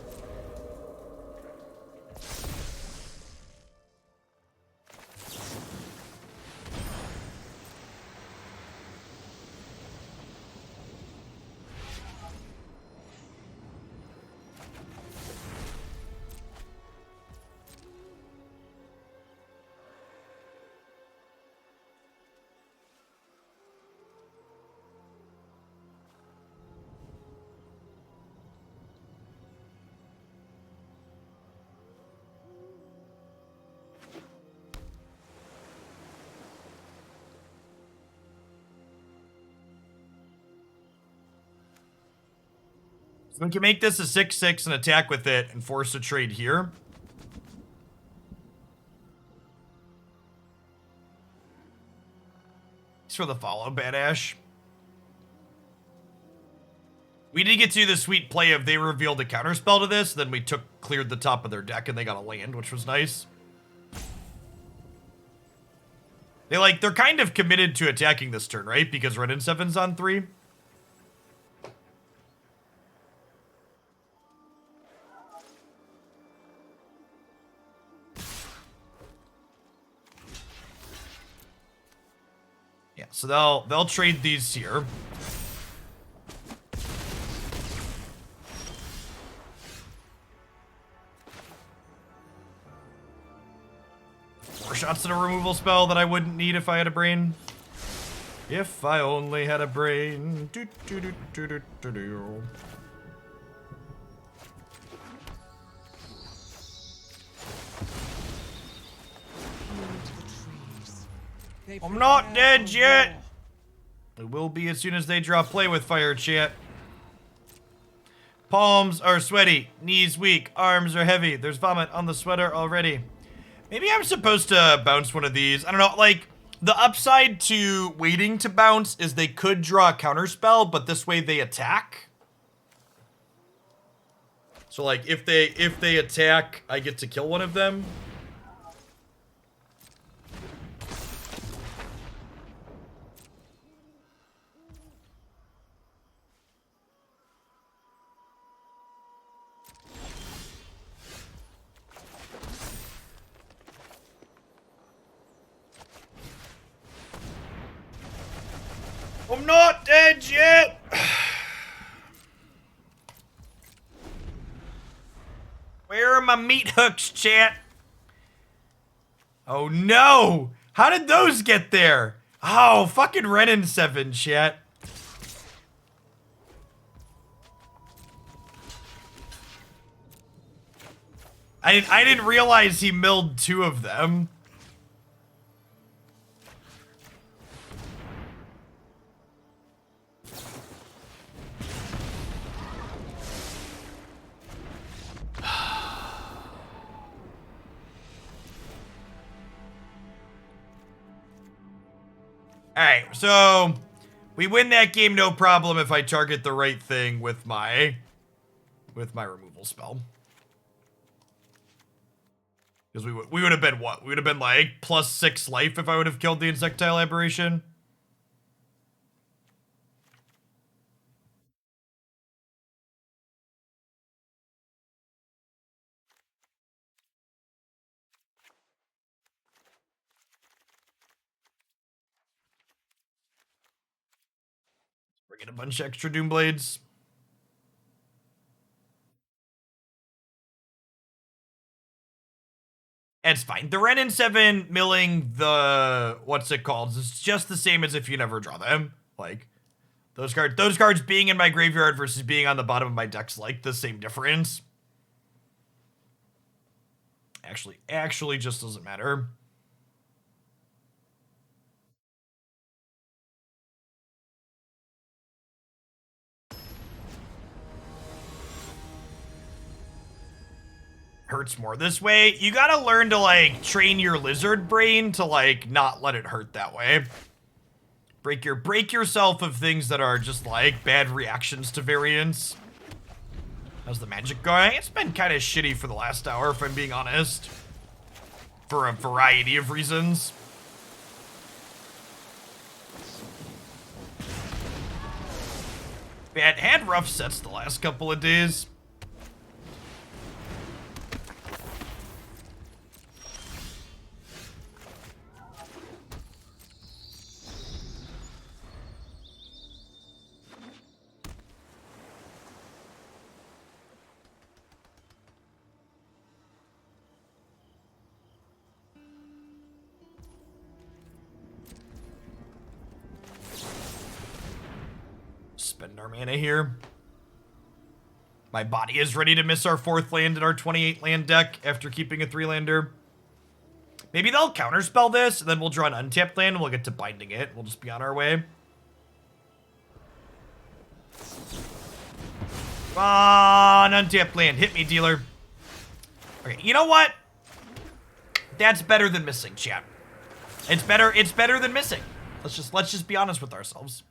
So we can make this a 6/6 and attack with it and force a trade here. Thanks for the follow, Badash. We did get to the sweet play of they revealed a counterspell to this, then we cleared the top of their deck and they got a land, which was nice. They're kind of committed to attacking this turn, right? Because Wrenn and 7's on 3. Yeah, so they'll trade these here. Four shots at a removal spell that I wouldn't need if I had a brain. If I only had a brain. Do, do, do, do, do, do, do. I'm not dead yet. It will be as soon as they draw play with fire, chat. Palms are sweaty, knees weak, arms are heavy. There's vomit on the sweater already. Maybe I'm supposed to bounce one of these. I don't know, like, the upside to waiting to bounce is they could draw a counterspell, but this way they attack. So, like, if they attack, I get to kill one of them. I'm not dead yet! my meat hooks, chat. Oh no! How did those get there? Oh, fucking Wrenn and Seven, chat. I didn't realize he milled 2 of them. Alright, so we win that game no problem if I target the right thing with my removal spell. Because we would have been what? We would have been like +6 life if I would have killed the Insectile Aberration. Bring in a bunch of extra Doom Blades. It's fine. The Wrenn and Seven milling the what's it called? It's just the same as if you never draw them. Like those cards being in my graveyard versus being on the bottom of my deck's like the same difference. Actually just doesn't matter. Hurts more this way. You gotta learn to like train your lizard brain to like not let it hurt that way. Break yourself of things that are just like bad reactions to variants. How's the magic going? It's been kind of shitty for the last hour, if I'm being honest. For a variety of reasons. Had rough sets the last couple of days. Spend our mana here. My body is ready to miss our 4th land in our 28 land deck after keeping a 3-lander. Maybe they'll counterspell this, and then we'll draw an untapped land, and we'll get to binding it. We'll just be on our way. Come on, untapped land. Hit me, dealer. Okay, you know what? That's better than missing, chat. It's better than missing. Let's just be honest with ourselves.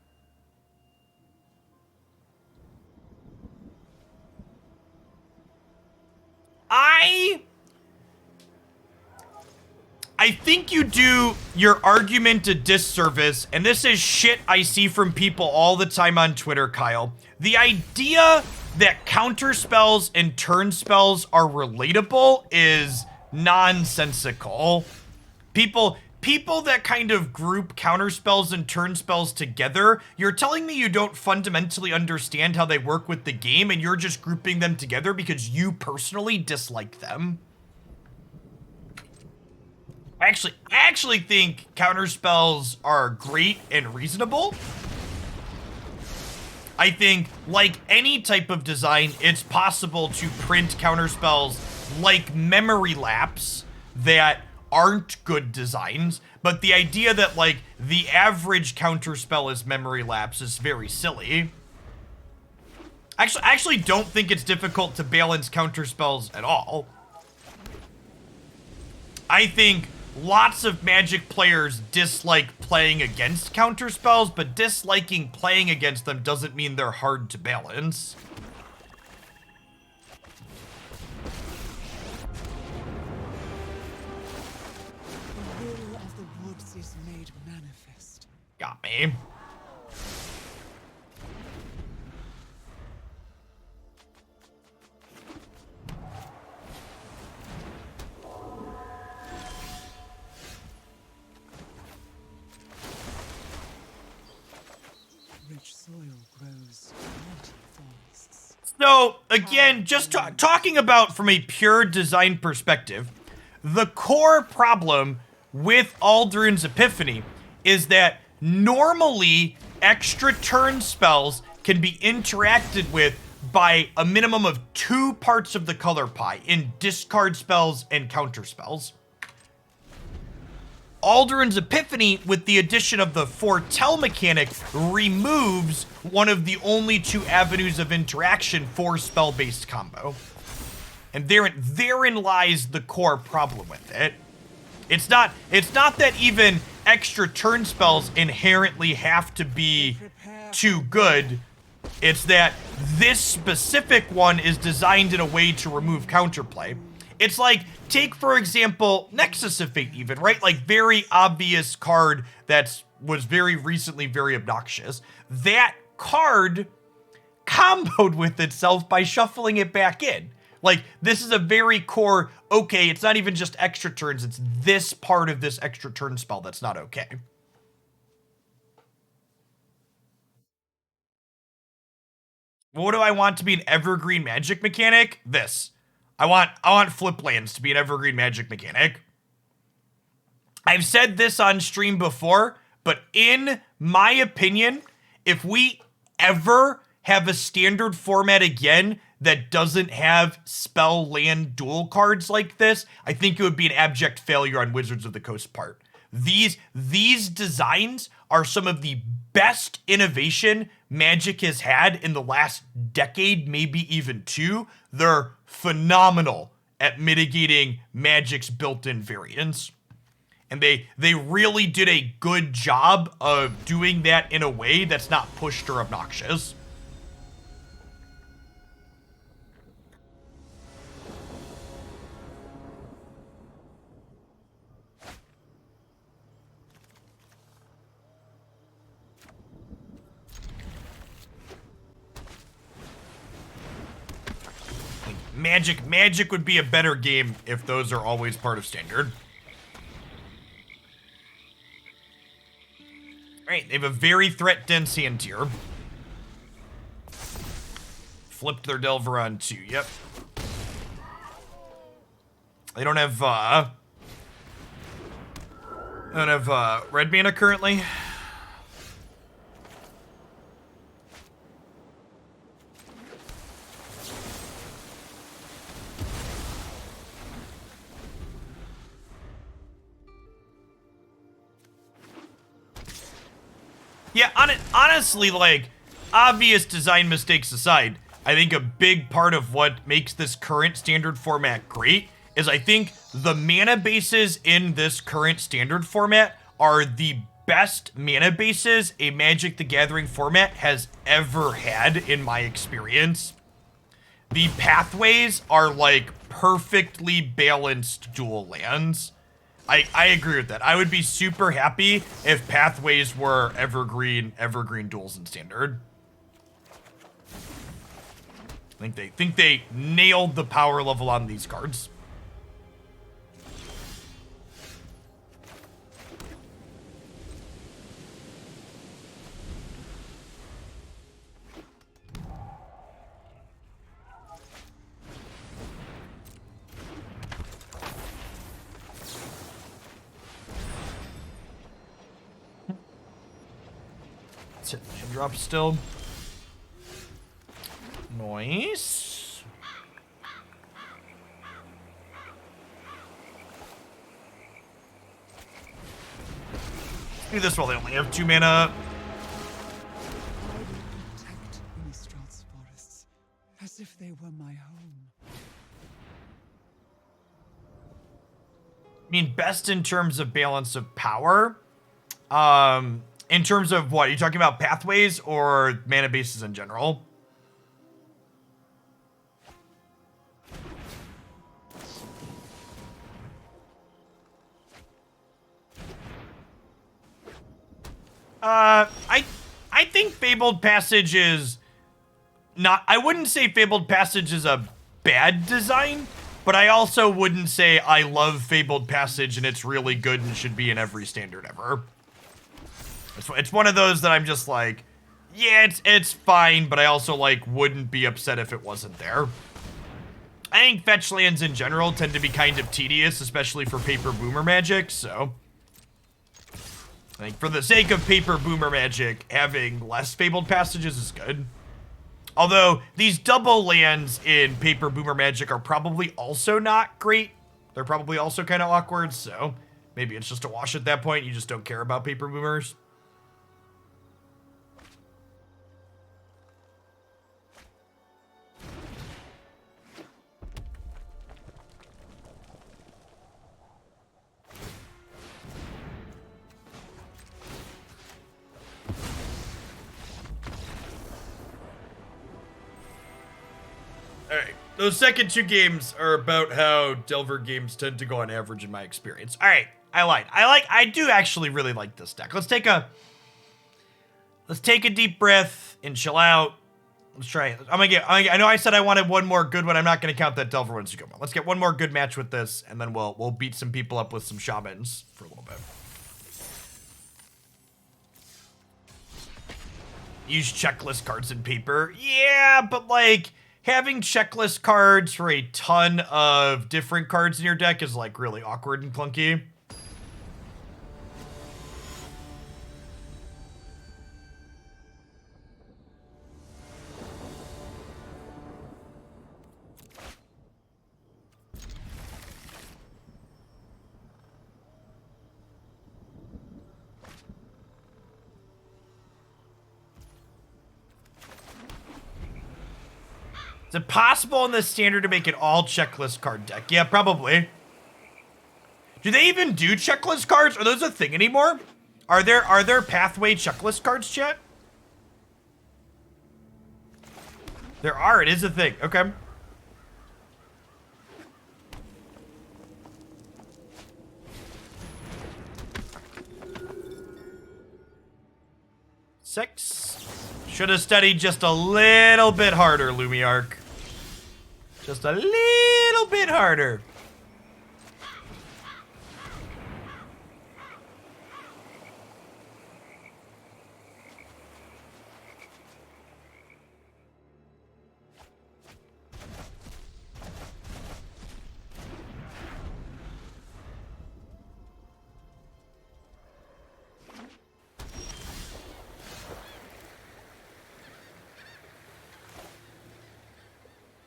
I think you do your argument a disservice, and this is shit I see from people all the time on Twitter, Kyle. The idea that counter spells and turn spells are relatable is nonsensical. People that kind of group counter spells and turn spells together, you're telling me you don't fundamentally understand how they work with the game, and you're just grouping them together because you personally dislike them. I actually think counter spells are great and reasonable. I think, like any type of design, it's possible to print counter spells like Memory Lapse that aren't good designs, but the idea that, like, the average counter spell is Memory Lapse is very silly. I actually don't think it's difficult to balance counter spells at all. I think lots of Magic players dislike playing against counter spells, but disliking playing against them doesn't mean they're hard to balance. The will of the woods is made manifest. Got me. Rich soil grows mighty forests. So, again, just talking about from a pure design perspective, the core problem with Aldrin's Epiphany is that normally extra turn spells can be interacted with by a minimum of 2 parts of the color pie in discard spells and counter spells. Aldrin's Epiphany, with the addition of the foretell mechanic, removes one of the only 2 avenues of interaction for spell-based combo. And therein lies the core problem with it. It's not that even extra turn spells inherently have to be too good. It's that this specific one is designed in a way to remove counterplay. It's like, take for example, Nexus of Fate even, right? Like very obvious card that was very recently very obnoxious. That card comboed with itself by shuffling it back in. Like, this is a very core, okay, it's not even just extra turns, it's this part of this extra turn spell that's not okay. What do I want to be an evergreen magic mechanic? This. I want flip lands to be an evergreen magic mechanic. I've said this on stream before, but in my opinion, if we ever have a standard format again that doesn't have spell land dual cards like this, I think it would be an abject failure on Wizards of the Coast part. These designs are some of the best innovation Magic has had in the last decade, maybe even 2. They're phenomenal at mitigating Magic's built-in variance. And they really did a good job of doing that in a way that's not pushed or obnoxious. Magic would be a better game if those are always part of standard. Alright, they have a very threat-dense hand tier. Flipped their Delver on 2, yep. They don't have, red mana currently. Yeah, honestly, like, obvious design mistakes aside, I think a big part of what makes this current standard format great is I think the mana bases in this current standard format are the best mana bases a Magic the Gathering format has ever had in my experience. The pathways are like perfectly balanced dual lands. I agree with that. I would be super happy if pathways were evergreen duels in standard. I think they nailed the power level on these cards. Land drop still. Nice. Do this while they only have 2 mana. Protect Innistral's forests as if they were my home. I mean, best in terms of balance of power. In terms of what? Are you talking about pathways or mana bases in general? I think Fabled Passage is not, I wouldn't say Fabled Passage is a bad design, but I also wouldn't say I love Fabled Passage and it's really good and should be in every standard ever. It's one of those that I'm just like, yeah, it's fine, but I also, like, wouldn't be upset if it wasn't there. I think fetch lands in general tend to be kind of tedious, especially for paper boomer magic, so I think for the sake of paper boomer magic, having less Fabled Passages is good. Although, these double lands in paper boomer magic are probably also not great. They're probably also kind of awkward, so maybe it's just a wash at that point. You just don't care about paper boomers. Alright, those second two games are about how Delver games tend to go on average in my experience. Alright, I do actually really like this deck. Let's take a deep breath and chill out. Let's try it. I know I said I wanted one more good one. I'm not gonna count that Delver one as a good one. Let's get one more good match with this, and then we'll beat some people up with some shamans for a little bit. Use checklist cards in paper. Yeah, but like having checklist cards for a ton of different cards in your deck is like really awkward and clunky. Is it possible in the standard to make an all checklist card deck? Yeah, probably. Do they even do checklist cards? Are those a thing anymore? Are there pathway checklist cards, chat? There are, it is a thing. Okay. Six. Should have studied just a little bit harder, Lumiarch. Just a little bit harder.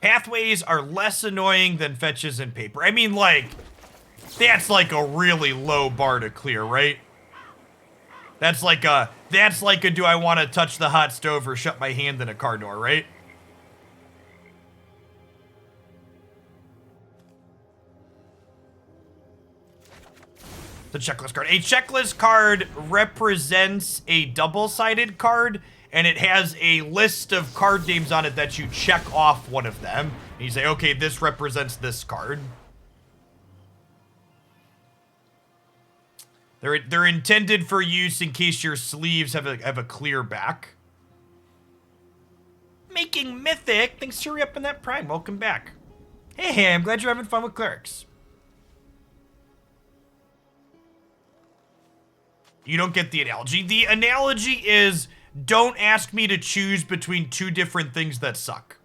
Pathways are less annoying than fetches in paper. I mean, like, that's like a really low bar to clear, right? That's like a do I want to touch the hot stove or shut my hand in a car door, right? The checklist card. A checklist card represents a double-sided card, and it has a list of card names on it that you check off one of them. And you say, okay, this represents this card. They're intended for use in case your sleeves have a clear back. Making Mythic. Thanks for re-upping that Prime. Welcome back. Hey, I'm glad you're having fun with clerics. You don't get the analogy. The analogy is, don't ask me to choose between two different things that suck.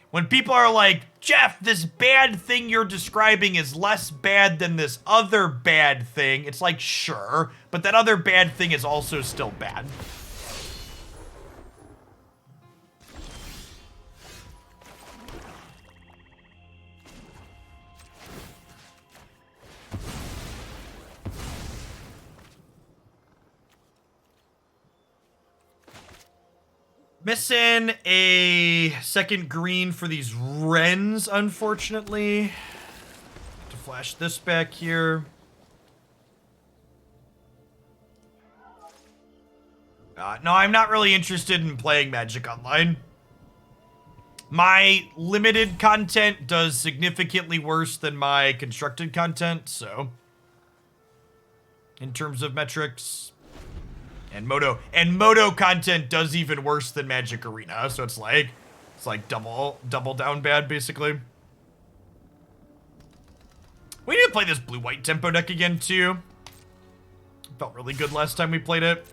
When people are like, Jeff, this bad thing you're describing is less bad than this other bad thing, it's like, sure, but that other bad thing is also still bad. Missing a second green for these Wrens, unfortunately. To flash this back here. No, I'm not really interested in playing Magic Online. My limited content does significantly worse than my constructed content, so in terms of metrics. And Moto content does even worse than Magic Arena, so it's like double down bad, basically. We need to play this blue-white tempo deck again, too. Felt really good last time we played it.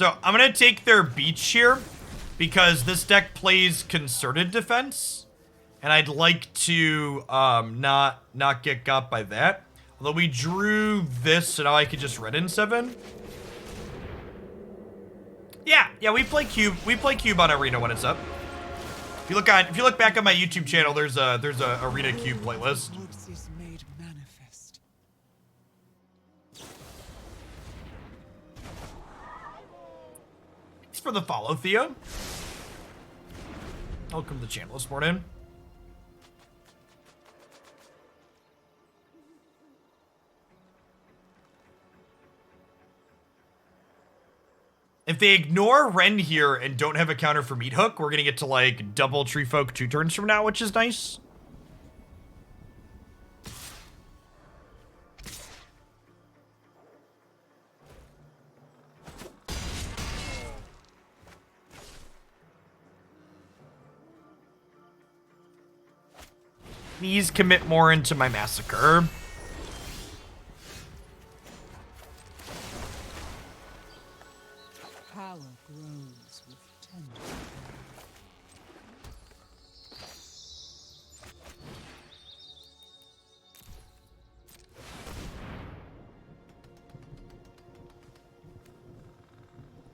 So I'm going to take their beach here because this deck plays concerted defense. And I'd like to not get got by that. Although we drew this, so now I could just Wrenn and Seven. Yeah, we play cube. We play cube on Arena when it's up. If you look back on my YouTube channel, there's a Arena Cube playlist. The woods is made manifest. Thanks for the follow, Theo. Welcome to the channel this morning. If they ignore Wrenn here and don't have a counter for Meathook, we're gonna get to like double Tree Folk 2 turns from now, which is nice. Please commit more into my Massacre. Power grows with tender.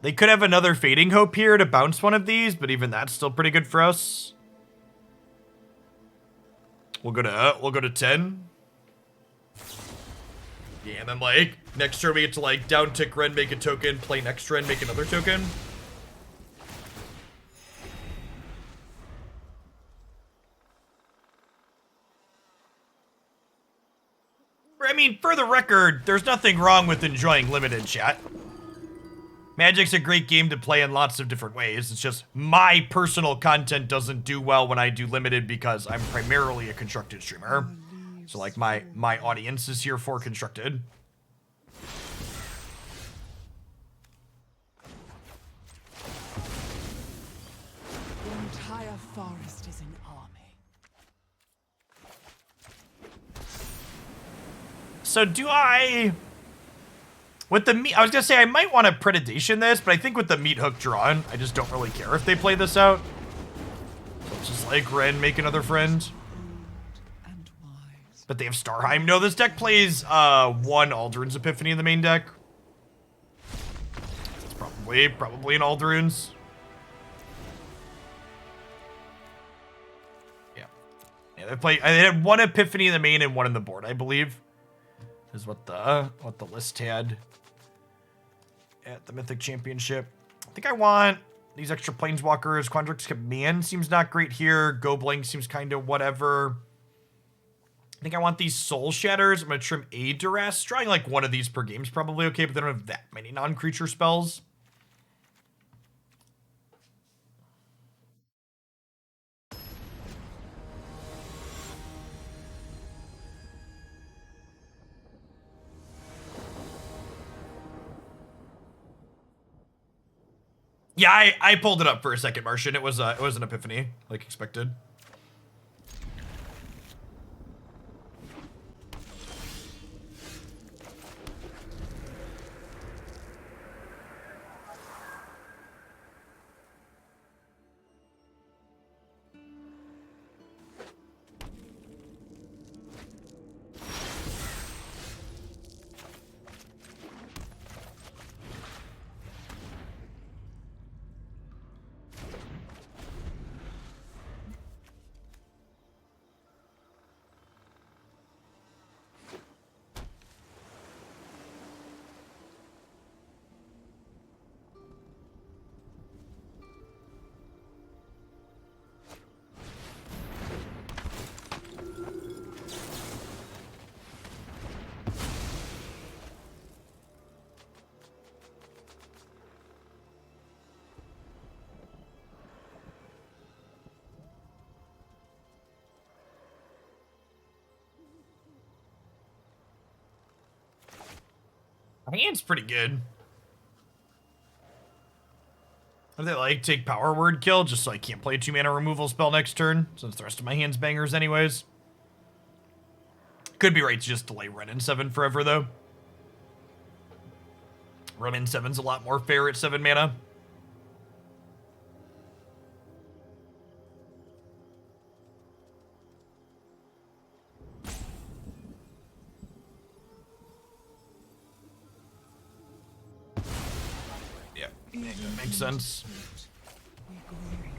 They could have another Fading Hope here to bounce one of these, but even that's still pretty good for us. We'll go to 10. Yeah, and then like next turn we get to like down tick Wrenn, make a token, play next turn, make another token. I mean, for the record, there's nothing wrong with enjoying limited, chat. Magic's a great game to play in lots of different ways. It's just my personal content doesn't do well when I do limited because I'm primarily a constructed streamer. So like my audience is here for constructed. The entire forest is an army. So do I... With the I was gonna say I might want to Predation this, but I think with the Meathook drawn, I just don't really care if they play this out. So it's just like Wrenn, make another friend. And wise. But they have Starheim. No, this deck plays one Aldrin's Epiphany in the main deck. It's probably an Aldrin's. Yeah, they had one Epiphany in the main and one in the board, I believe. Is what the list had at the Mythic Championship. I think I want these extra Planeswalkers. Quandrix Command seems not great here. Go Blank seems kind of whatever. I think I want these Soul Shatters. I'm going to trim a Duress. Drawing like one of these per game is probably okay, but they don't have that many non-creature spells. Yeah, I pulled it up for a second, Martian. It was an Epiphany, like expected. My hand's pretty good. What do they like? Take power word kill just so I can't play a 2-mana removal spell next turn, since the rest of my hand's bangers anyways. Could be right to just delay Wrenn and Seven forever though. Wrenn and Seven's a lot more fair at 7 mana. Yeah, that makes sense. We glory.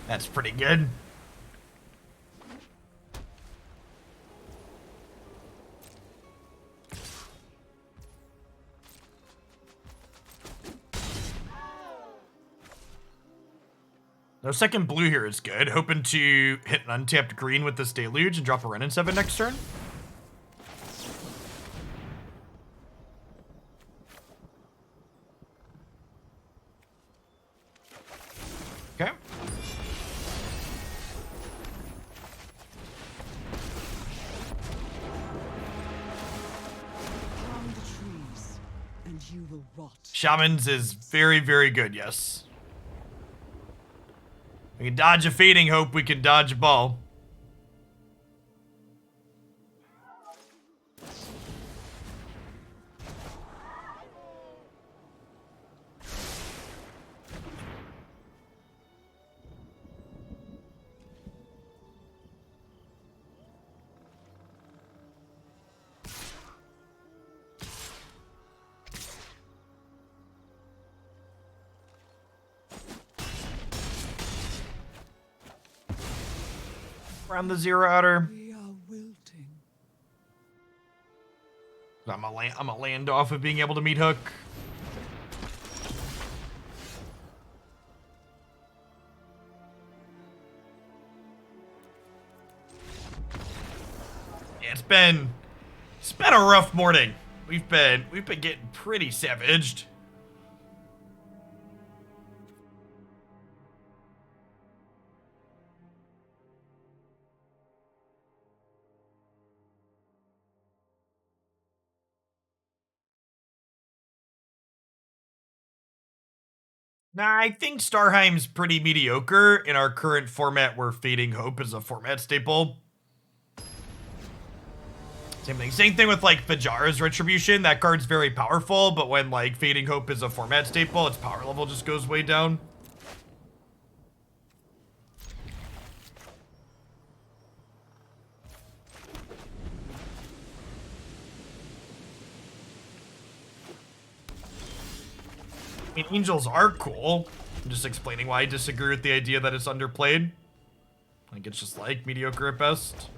That's pretty good. No second blue here is good. Hoping to hit an untapped green with this Deluge and drop a Wrenn and Seven next turn. Okay. Climb the trees, and you will rot. Shamans is very, very good, yes. We can dodge a Fading Hope, we can dodge a ball. Around the zero outer. We are wilting. I'm a land off of being able to Meathook. Yeah, it's been a rough morning. We've been getting pretty savaged. Nah, I think Starheim's pretty mediocre in our current format where Fading Hope is a format staple. Same thing with like Fajara's Retribution. That card's very powerful, but when like Fading Hope is a format staple, its power level just goes way down. I mean, Angels are cool. I'm just explaining why I disagree with the idea that it's underplayed. Like, it's just like mediocre at best.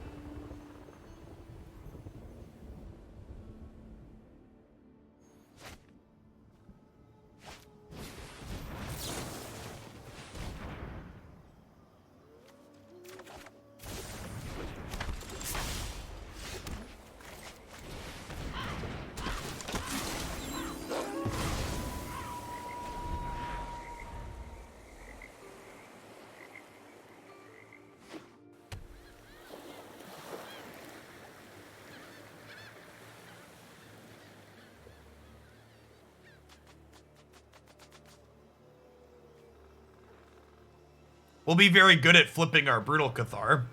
We'll be very good at flipping our Brutal Cathar.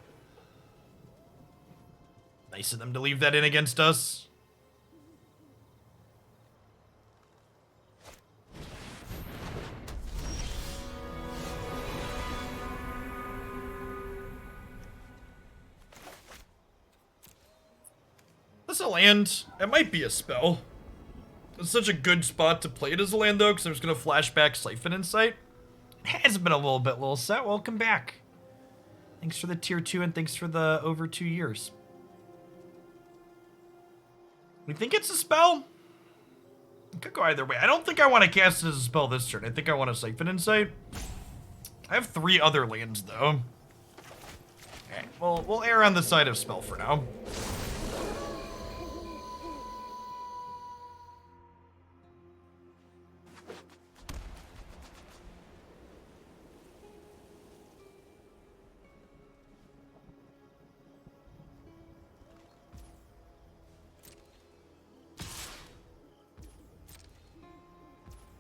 Nice of them to leave that in against us. This is a land. It might be a spell. It's such a good spot to play it as a land, though, because I'm just going to flashback Siphon Insight. It has been a little set. Welcome back. Thanks for the tier 2 and thanks for the over 2 years. We think it's a spell? It could go either way. I don't think I want to cast it as a spell this turn. I think I want to Siphon Insight. I have 3 other lands, though. Okay, well, we'll err on the side of spell for now.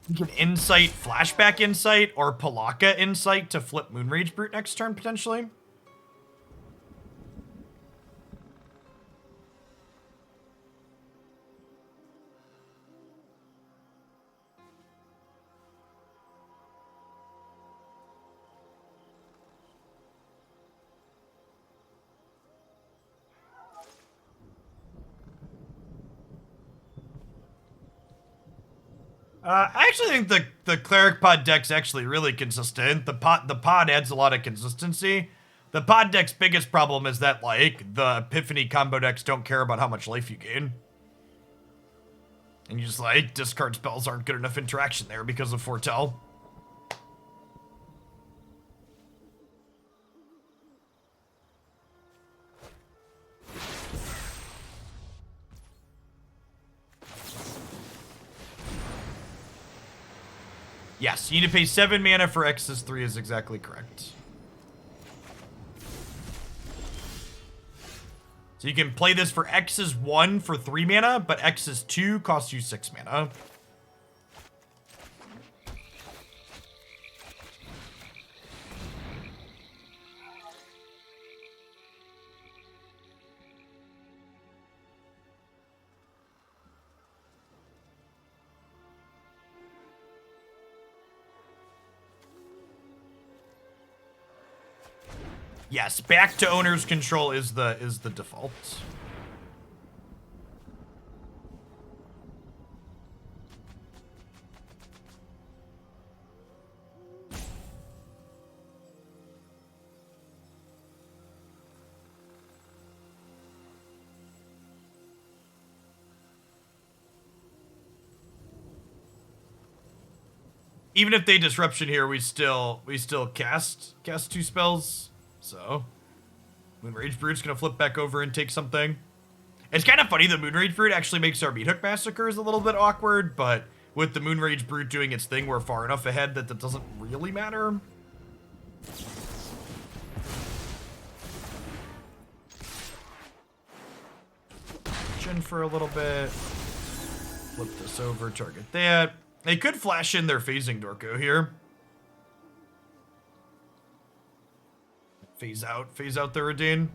You can Insight, Flashback Insight, or Pelakka Insight to flip Moonrage Brute next turn, potentially. I actually think the Cleric Pod deck's actually really consistent. The pod adds a lot of consistency. The pod deck's biggest problem is that, like, the Epiphany combo decks don't care about how much life you gain. And you just, like, discard spells aren't good enough interaction there because of Foretell. Yes, you need to pay 7 mana for X's 3 is exactly correct. So you can play this for X's 1 for 3 mana, but X's 2 costs you 6 mana. Yes, back to owner's control is the default. Even if they disruption here, we still cast 2 spells. So, Moonrage Brute's gonna flip back over and take something. It's kind of funny, the Moonrage Brute actually makes our Meathook Massacres a little bit awkward, but with the Moonrage Brute doing its thing, we're far enough ahead that that doesn't really matter. Chin for a little bit. Flip this over, target that. They could flash in their Phasing Dorko here. Phase out the Redain.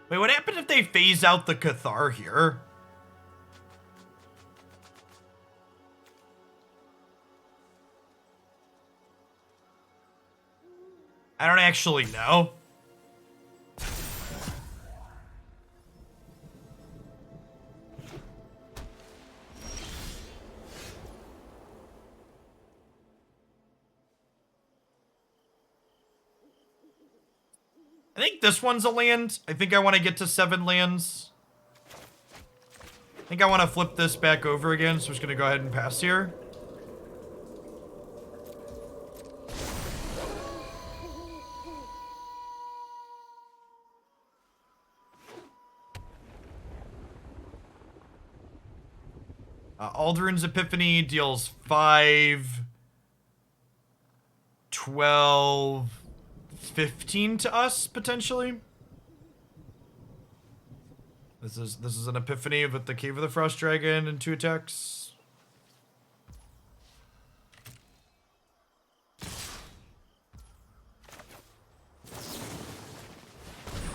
Wait, what happened if they phase out the Cathar here? I don't actually know. I think this one's a land. I think I want to get to 7 lands. I think I want to flip this back over again, so I'm just going to go ahead and pass here. Aldrin's Epiphany deals 5, 12, 15 to us, potentially. This is an Epiphany with the Cave of the Frost Dragon and 2 attacks.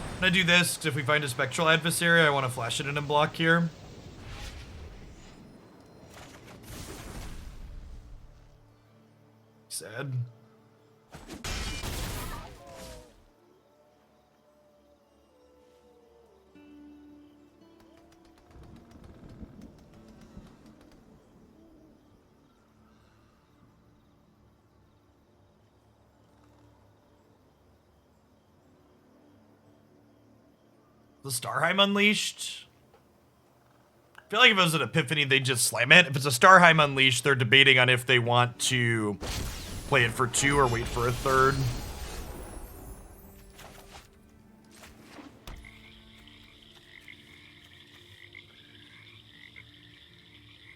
I'm gonna do this, because if we find a Spectral Adversary, I want to flash it in and block here. Sad. The Starheim Unleashed. I feel like if it was an Epiphany, they'd just slam it. If it's a Starheim Unleashed, they're debating on if they want to play it for 2 or wait for a 3rd.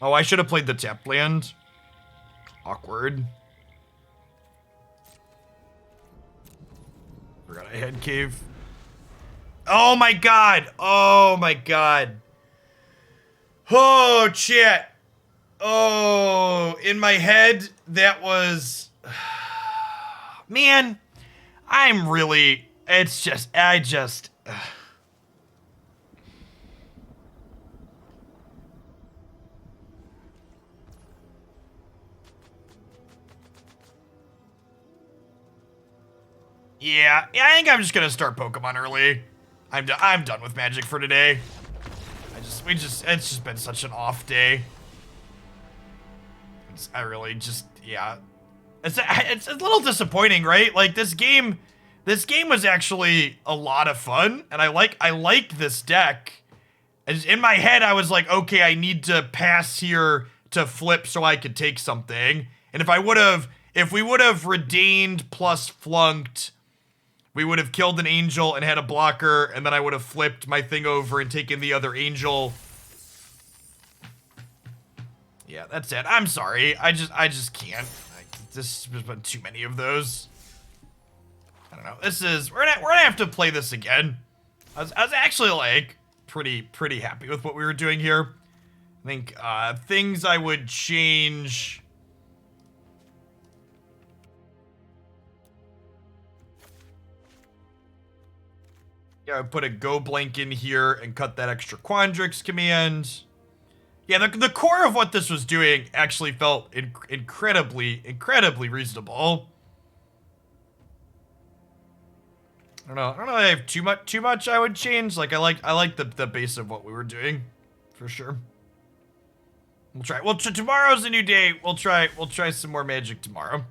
Oh, I should have played the tapped land. Awkward. Forgot I had cave. Oh my god! Oh my god. Oh, chat. Oh, in my head, that was... Man, I'm really... It's just... I just... Yeah, I think I'm just gonna start Pokemon early. I'm done with Magic for today. It's just been such an off day. I really just, yeah. It's a little disappointing, right? Like this game was actually a lot of fun, and I liked this deck. And in my head, I was like, okay, I need to pass here to flip so I could take something. And if we would have redeemed plus flunked, we would have killed an angel and had a blocker, and then I would have flipped my thing over and taken the other angel. Yeah, that's it. I'm sorry. I just can't. This has been too many of those. I don't know. We're gonna have to play this again. I was actually like pretty happy with what we were doing here. I think things I would change. Yeah, I put a go blank in here and cut that extra Quandrix command. Yeah, the core of what this was doing actually felt incredibly reasonable. I don't know if I have too much I would change. Like I like the base of what we were doing, for sure. We'll try. Well, tomorrow's a new day. We'll try some more Magic tomorrow.